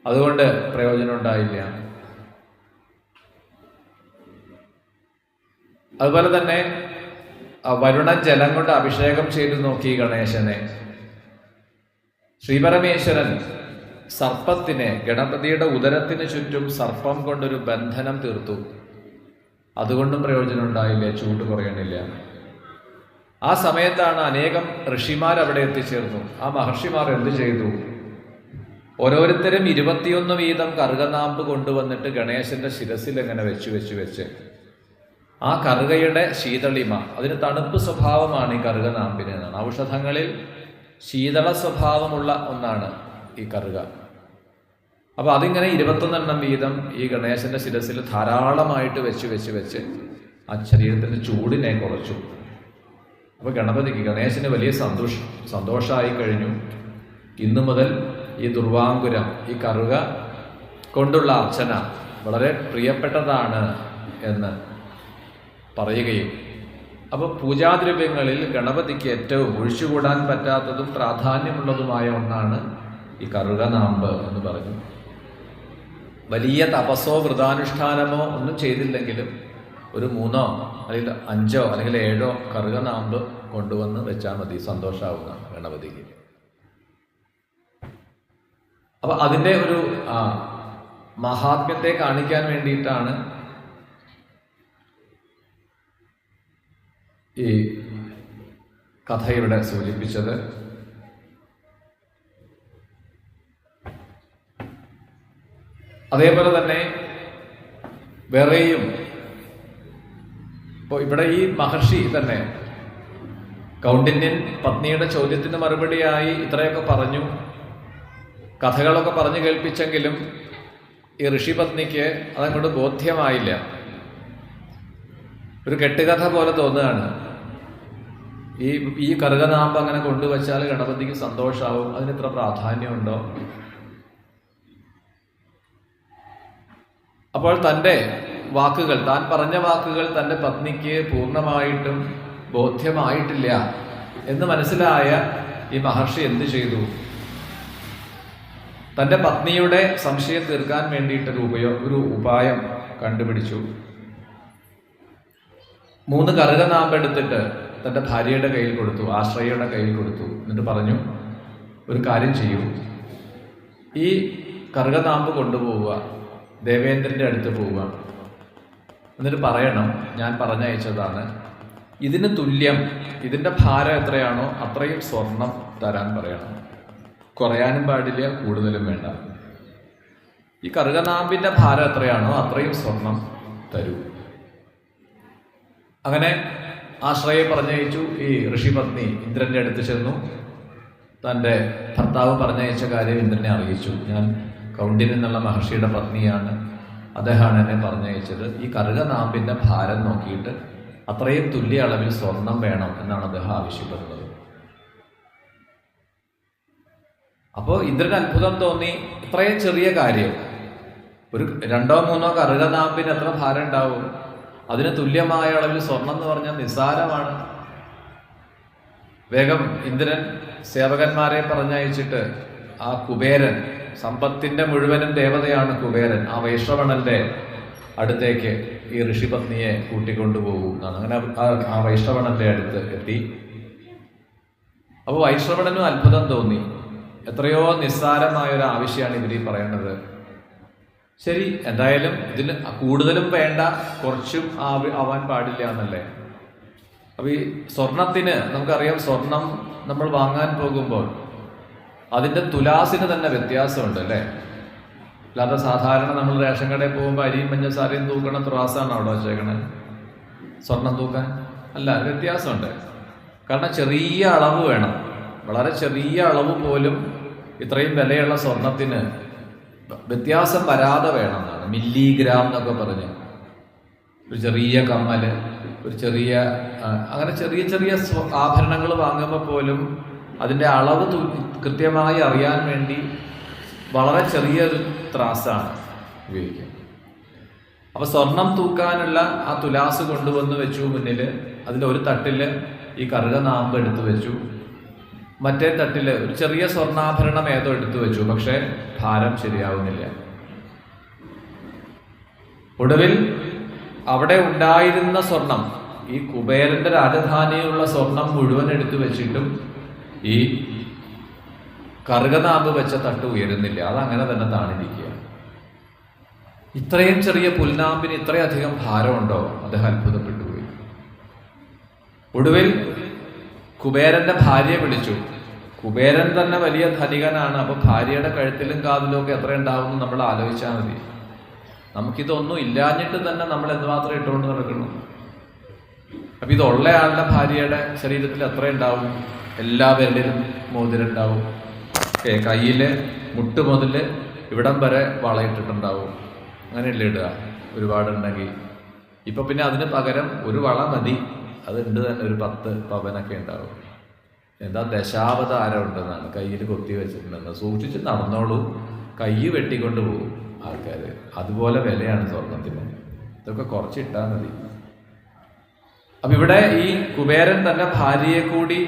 അതുകൊണ്ട് പ്രയോജനം ഉണ്ടായില്ല. അതുപോലെ തന്നെ വരുണൻ ജലം കൊണ്ട് അഭിഷേകം ചെയ്തു നോക്കി ഗണേശനെ. ശ്രീപരമേശ്വരൻ സർപ്പത്തിനെ, ഗണപതിയുടെ ഉദരത്തിന് ചുറ്റും സർപ്പം കൊണ്ടൊരു ബന്ധനം തീർത്തു. അതുകൊണ്ടും പ്രയോജനം ഉണ്ടായില്ല, ചൂട് കുറയണില്ല. ആ സമയത്താണ് അനേകം ഋഷിമാർ അവിടെ എത്തിച്ചേർന്നു. ആ മഹർഷിമാർ എന്ത് ചെയ്തു? ഓരോരുത്തരും 21 വീതം കറുകനാമ്പ് കൊണ്ടുവന്നിട്ട് ഗണേശന്റെ ശിരസിൽ എങ്ങനെ വെച്ച് ആ കറുകയുടെ ശീതളിമ, അതിന് തണുപ്പ് സ്വഭാവമാണ് ഈ കറുകനാമ്പിന് എന്നാണ്. ഔഷധങ്ങളിൽ ശീതള സ്വഭാവമുള്ള ഒന്നാണ് ഈ കറുക. അപ്പൊ അതിങ്ങനെ 21 വീതം ഈ ഗണേശന്റെ ശിരസിൽ ധാരാളമായിട്ട് വെച്ച് ആ ശരീരത്തിന്റെ ചൂടിനെ കുറച്ചു. അപ്പൊ ഗണപതിക്ക്, ഗണേശന് വലിയ സന്തോഷമായി കഴിഞ്ഞു. ഇന്നു മുതൽ ഈ ദുർവാങ്കുരം, ഈ കറുക കൊണ്ടുള്ള അർച്ചന വളരെ പ്രിയപ്പെട്ടതാണ് എന്ന് പറയുകയും, അപ്പോൾ പൂജാദ്രവ്യങ്ങളിൽ ഗണപതിക്ക് ഏറ്റവും ഒഴിച്ചുകൂടാൻ പറ്റാത്തതും പ്രാധാന്യമുള്ളതുമായ ഒന്നാണ് ഈ കറുകനാമ്പ് എന്ന് പറഞ്ഞു. വലിയ തപസ്സോ വ്രതാനുഷ്ഠാനമോ ഒന്നും ചെയ്തില്ലെങ്കിലും ഒരു 3 അല്ലെങ്കിൽ 5 അല്ലെങ്കിൽ 7 കറുകനാമ്പ് കൊണ്ടുവന്ന് വെച്ചാൽ മതി, സന്തോഷാവുന്ന ഗണപതിക്ക്. അപ്പൊ അതിൻ്റെ ഒരു മഹാത്മ്യത്തെ കാണിക്കാൻ വേണ്ടിയിട്ടാണ് ഈ കഥ ഇവിടെ സൂചിപ്പിച്ചത്. അതേപോലെ തന്നെ വേറെയും ഇപ്പോൾ ഇവിടെ ഈ മഹർഷി തന്നെ കൗണ്ഡിന്യൻ പത്നിയുടെ ചോദ്യത്തിന് മറുപടിയായി ഇത്രയൊക്കെ പറഞ്ഞു, കഥകളൊക്കെ പറഞ്ഞു കേൾപ്പിച്ചെങ്കിലും ഈ ഋഷിപത്നിക്ക് അതങ്ങോട്ട് ബോധ്യമായില്ല. ഒരു കെട്ടുകഥ പോലെ തോന്നുകയാണ്. ഈ കറുകനാമ്പ് അങ്ങനെ കൊണ്ടുവച്ചാൽ ഗണപതിക്ക് സന്തോഷാവും, അതിനിത്ര പ്രാധാന്യമുണ്ടോ? അപ്പോൾ തൻ്റെ വാക്കുകൾ, താൻ പറഞ്ഞ വാക്കുകൾ തൻ്റെ പത്നിക്ക് പൂർണ്ണമായിട്ടും ബോധ്യമായിട്ടില്ല എന്ന് മനസ്സിലായ ഈ മഹർഷി എന്ത് ചെയ്തു? തൻ്റെ പത്നിയുടെ സംശയം തീർക്കാൻ വേണ്ടിയിട്ടൊരു ഉപായം കണ്ടുപിടിച്ചു. 3 കറുകനാമ്പെടുത്തിട്ട് തൻ്റെ ഭാര്യയുടെ കയ്യിൽ കൊടുത്തു, ആശ്രയയുടെ കയ്യിൽ കൊടുത്തു. എന്നിട്ട് പറഞ്ഞു, ഒരു കാര്യം ചെയ്യൂ, ഈ കറുകനാമ്പ് കൊണ്ടുപോവുക, ദേവേന്ദ്രൻ്റെ അടുത്ത് പോവുക, എന്നിട്ട് പറയണം ഞാൻ പറഞ്ഞയച്ചതാണ്, ഇതിന് തുല്യം, ഇതിൻ്റെ ഭാരം എത്രയാണോ അത്രയും സ്വർണം തരാൻ പറയണം. കുറയാനും പാടില്ല, കൂടുതലും വേണ്ട. ഈ കറുകനാമ്പിൻ്റെ ഭാരം എത്രയാണോ അത്രയും സ്വർണം തരൂ. അങ്ങനെ ആശ്രയെ പറഞ്ഞയച്ചു. ഈ ഋഷിപത്നി ഇന്ദ്രന്റെ അടുത്ത് ചെന്നു. തൻ്റെ ഭർത്താവ് പറഞ്ഞയച്ച കാര്യം ഇന്ദ്രനെ അറിയിച്ചു. ഞാൻ കൗണ്ഡിന്യൻ എന്നുള്ള മഹർഷിയുടെ പത്നിയാണ്, അദ്ദേഹമാണ് എന്നെ പറഞ്ഞയച്ചത്. ഈ കറുകനാമ്പിൻ്റെ ഭാരം നോക്കിയിട്ട് അത്രയും തുല്യ അളവിൽ സ്വർണം വേണം എന്നാണ് അദ്ദേഹം ആവശ്യപ്പെടുന്നത്. അപ്പോൾ ഇന്ദ്രന് അത്ഭുതം തോന്നി. ഇത്രയും ചെറിയ കാര്യം, ഒരു 2-3 കറുകനാമ്പിന് എത്ര ഭാരം ഉണ്ടാവും? അതിന് തുല്യമായ അളവിൽ സ്വർണം എന്ന് പറഞ്ഞാൽ നിസ്സാരമാണ്. വേഗം ഇന്ദ്രൻ സേവകന്മാരെ പറഞ്ഞയച്ചിട്ട് ആ കുബേരൻ, സമ്പത്തിന്റെ മുഴുവനും ദേവതയാണ് കുബേരൻ, ആ വൈശ്രവണന്റെ അടുത്തേക്ക് ഈ ഋഷിപത്നിയെ കൂട്ടിക്കൊണ്ടുപോകും എന്നാണ്. അങ്ങനെ ആ വൈശ്രവണന്റെ അടുത്ത് എത്തി. അപ്പോൾ വൈശ്രവണനും അത്ഭുതം തോന്നി. എത്രയോ നിസ്സാരമായ ഒരു ആവശ്യമാണ് ഇവർ പറയേണ്ടത്. ശരി, എന്തായാലും ഇതിന് കൂടുതലും വേണ്ട, കുറച്ചും ആവാൻ പാടില്ല എന്നല്ലേ. അപ്പൊ ഈ സ്വർണത്തിന് നമുക്കറിയാം, സ്വർണം നമ്മൾ വാങ്ങാൻ പോകുമ്പോൾ അതിൻ്റെ തുലാസിന് തന്നെ വ്യത്യാസമുണ്ട് അല്ലേ. അല്ലാതെ സാധാരണ നമ്മൾ റേഷൻ കടയിൽ പോകുമ്പോൾ അരിയും പഞ്ചസാരയും തൂക്കണ ത്രാസാണ് അവിടെ വെച്ചേക്കണേ. സ്വർണം തൂക്കാൻ അല്ല, വ്യത്യാസമുണ്ട്. കാരണം ചെറിയ അളവ് വേണം, വളരെ ചെറിയ അളവ് പോലും ഇത്രയും വിലയുള്ള സ്വർണത്തിന് വ്യത്യാസം വരാതെ വേണം എന്നാണ്. മില്ലിഗ്രാം എന്നൊക്കെ പറഞ്ഞ് ഒരു ചെറിയ കമ്മല്, ഒരു ചെറിയ അങ്ങനെ ചെറിയ ചെറിയ ആഭരണങ്ങൾ വാങ്ങുമ്പോൾ പോലും അതിൻ്റെ അളവ് കൃത്യമായി അറിയാൻ വേണ്ടി വളരെ ചെറിയൊരു ത്രാസാണ് ഉപയോഗിക്കുക. അപ്പോൾ സ്വർണം തൂക്കാനുള്ള ആ തുലാസ് കൊണ്ടുവന്ന് വെച്ചു മുന്നിൽ. അതിൻ്റെ ഒരു തട്ടിൽ ഈ കറുകനാമ്പ് എടുത്തു വെച്ചു, മറ്റേ തട്ടിൽ ഒരു ചെറിയ സ്വർണ്ണാഭരണം ഏതോ എടുത്തു വെച്ചു. പക്ഷേ ഭാരം ശരിയാവുന്നില്ല. ഒടുവിൽ അവിടെ ഉണ്ടായിരുന്ന സ്വർണം, ഈ കുബേരന്റെ രാജധാനിയുള്ള സ്വർണം മുഴുവൻ എടുത്തു വെച്ചിട്ടും ഈ കറുകനാമ്പ് വെച്ച തട്ട് ഉയരുന്നില്ല, അതങ്ങനെ തന്നെ താണിരിക്കുക. ഇത്രയും ചെറിയ പുൽനാമ്പിന് ഇത്രയധികം ഭാരമുണ്ടോ? അദ്ദേഹം അത്ഭുതപ്പെട്ടുപോയി. ഒടുവിൽ കുബേരന്റെ ഭാര്യയെ വിളിച്ചു. കുബേരൻ തന്നെ വലിയ ധനികനാണ്. അപ്പൊ ഭാര്യയുടെ കഴുത്തിലും കാതിലും ഒക്കെ എത്ര ഉണ്ടാവും നമ്മൾ ആലോചിച്ചാൽ മതി. നമുക്കിതൊന്നും ഇല്ലാഞ്ഞിട്ട് തന്നെ നമ്മൾ എന്തുമാത്രം ഇട്ടുകൊണ്ട് നടക്കണം. അപ്പൊ ഇതുള്ള ആളുടെ ഭാര്യയുടെ ശരീരത്തിൽ എത്ര ഉണ്ടാവും? എല്ലാ വിരലിലും മോതിരുണ്ടാവും, കയ്യില് മുട്ട് മുതൽ ഇവിടം വരെ വളയിട്ടിട്ടുണ്ടാവും. അങ്ങനെയല്ലേ ഇടുക ഒരുപാടുണ്ടെങ്കിൽ. ഇപ്പൊ പിന്നെ അതിന് പകരം ഒരു വള മതി, അതുണ്ട് തന്നെ ഒരു 10 പവനൊക്കെ ഉണ്ടാവും. എന്താ ദശാവതാരം ഉണ്ടെന്നാണ് കയ്യിൽ കൊത്തി വെച്ചിട്ടുണ്ടെന്ന്. സൂക്ഷിച്ച് നടന്നോളൂ, കൈ വെട്ടിക്കൊണ്ട് പോകും ആൾക്കാർ. അതുപോലെ വിലയാണ് സ്വർണത്തിന്. ഇതൊക്കെ കുറച്ചിട്ടാൽ മതി. അപ്പൊ ഇവിടെ ഈ കുബേരൻ തന്നെ ഭാര്യയെ കൂടി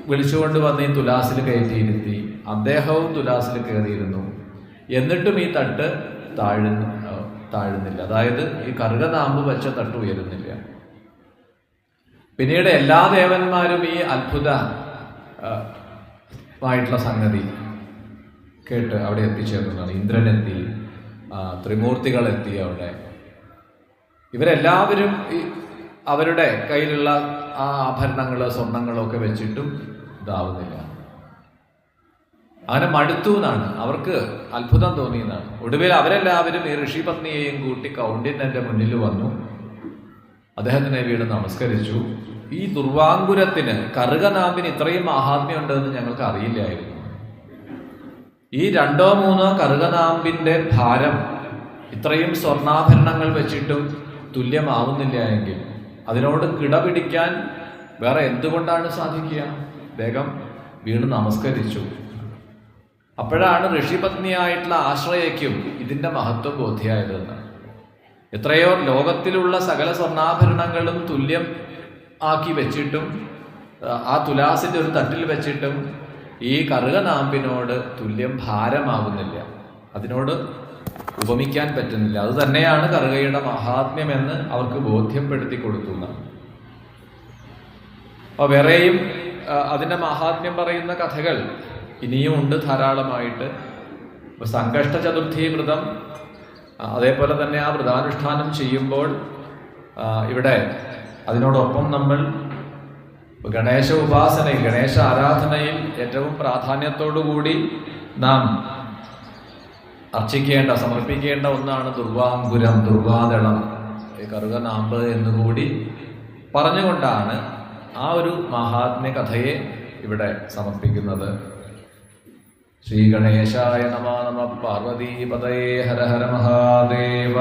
വിളിച്ചുകൊണ്ട് വന്ന് ഈ തുലാസിൽ കയറ്റിയിരുത്തി. അദ്ദേഹവും തുലാസിൽ കയറിയിരുന്നു. എന്നിട്ടും ഈ തട്ട് താഴുന്നില്ല. അതായത് ഈ കറുകനാമ്പ് വെച്ച തട്ട് ഉയരുന്നില്ല. പിന്നീട് എല്ലാ ദേവന്മാരും ഈ അത്ഭുതമായിട്ടുള്ള സംഗതി കേട്ട് അവിടെ എത്തിച്ചേർന്നതാണ്. ഇന്ദ്രനെത്തി, ത്രിമൂർത്തികളെത്തി അവിടെ. ഇവരെല്ലാവരും അവരുടെ കയ്യിലുള്ള ആ ആഭരണങ്ങള് സ്വർണങ്ങളൊക്കെ വെച്ചിട്ടും ഇതാവുന്നില്ല. അങ്ങനെ മടുത്തു എന്നാണ്, അവർക്ക് അത്ഭുതം തോന്നിയെന്നാണ്. ഒടുവിൽ അവരെല്ലാവരും ഈ ഋഷിപത്നിയെയും കൂട്ടി കൗണ്ഡിന്യന്റെ മുന്നിൽ വന്നു. അദ്ദേഹത്തിനെ വീട് നമസ്കരിച്ചു. ഈ ദുർവാങ്കുരത്തിന്, കറുകനാമ്പിന് ഇത്രയും മഹാത്മ്യം ഉണ്ടെന്ന് ഞങ്ങൾക്ക് അറിയില്ലായിരുന്നു. ഈ 2-3 കറുകനാമ്പിന്റെ ഭാരം ഇത്രയും സ്വർണ്ണാഭരണങ്ങൾ വെച്ചിട്ടും തുല്യമാവുന്നില്ല എങ്കിൽ അതിനോട് കിടപിടിക്കാൻ വേറെ എന്തുകൊണ്ടാണ് സാധിക്കുക? വേഗം വീട് നമസ്കരിച്ചു. അപ്പോഴാണ് ഋഷിപത്നിയായിട്ടുള്ള ആശ്രയയ്ക്കും ഇതിന്റെ മഹത്വം ബോധ്യമായതെന്ന്. എത്രയോ ലോകത്തിലുള്ള സകല സ്വർണ്ണാഭരണങ്ങളും തുല്യം ആക്കി വെച്ചിട്ടും, ആ തുലാസിന്റെ ഒരു തട്ടിൽ വെച്ചിട്ടും ഈ കറുകനാമ്പിനോട് തുല്യം ഭാരമാകുന്നില്ല, അതിനോട് ഉപമിക്കാൻ പറ്റുന്നില്ല. അത് തന്നെയാണ് കറുകയുടെ മഹാത്മ്യമെന്ന് അവർക്ക് ബോധ്യപ്പെടുത്തി കൊടുത്തു എന്നാണ്. അപ്പൊ വേറെയും അതിന്റെ മഹാത്മ്യം പറയുന്ന കഥകൾ ഇനിയും ഉണ്ട് ധാരാളമായിട്ട്. സംകഷ്ട ചതുർത്ഥി വ്രതം, അതേപോലെ തന്നെ ആ വ്രതാനുഷ്ഠാനം ചെയ്യുമ്പോൾ ഇവിടെ അതിനോടൊപ്പം നമ്മൾ ഗണേശ ഉപാസനയിൽ, ഗണേശ ആരാധനയിൽ ഏറ്റവും പ്രാധാന്യത്തോടുകൂടി നാം അർച്ചിക്കേണ്ട, സമർപ്പിക്കേണ്ട ഒന്നാണ് ദുർവാങ്കുരം, ദുർവാദളം, കറുകനാമ്പ് എന്നുകൂടി പറഞ്ഞുകൊണ്ടാണ് ആ ഒരു മഹാത്മ്യ കഥയെ ഇവിടെ സമർപ്പിക്കുന്നത്. ശ്രീ ഗണേശായ നമഃ. നമഃ പാർവതീപതയേ. ഹര ഹര മഹാദേവ.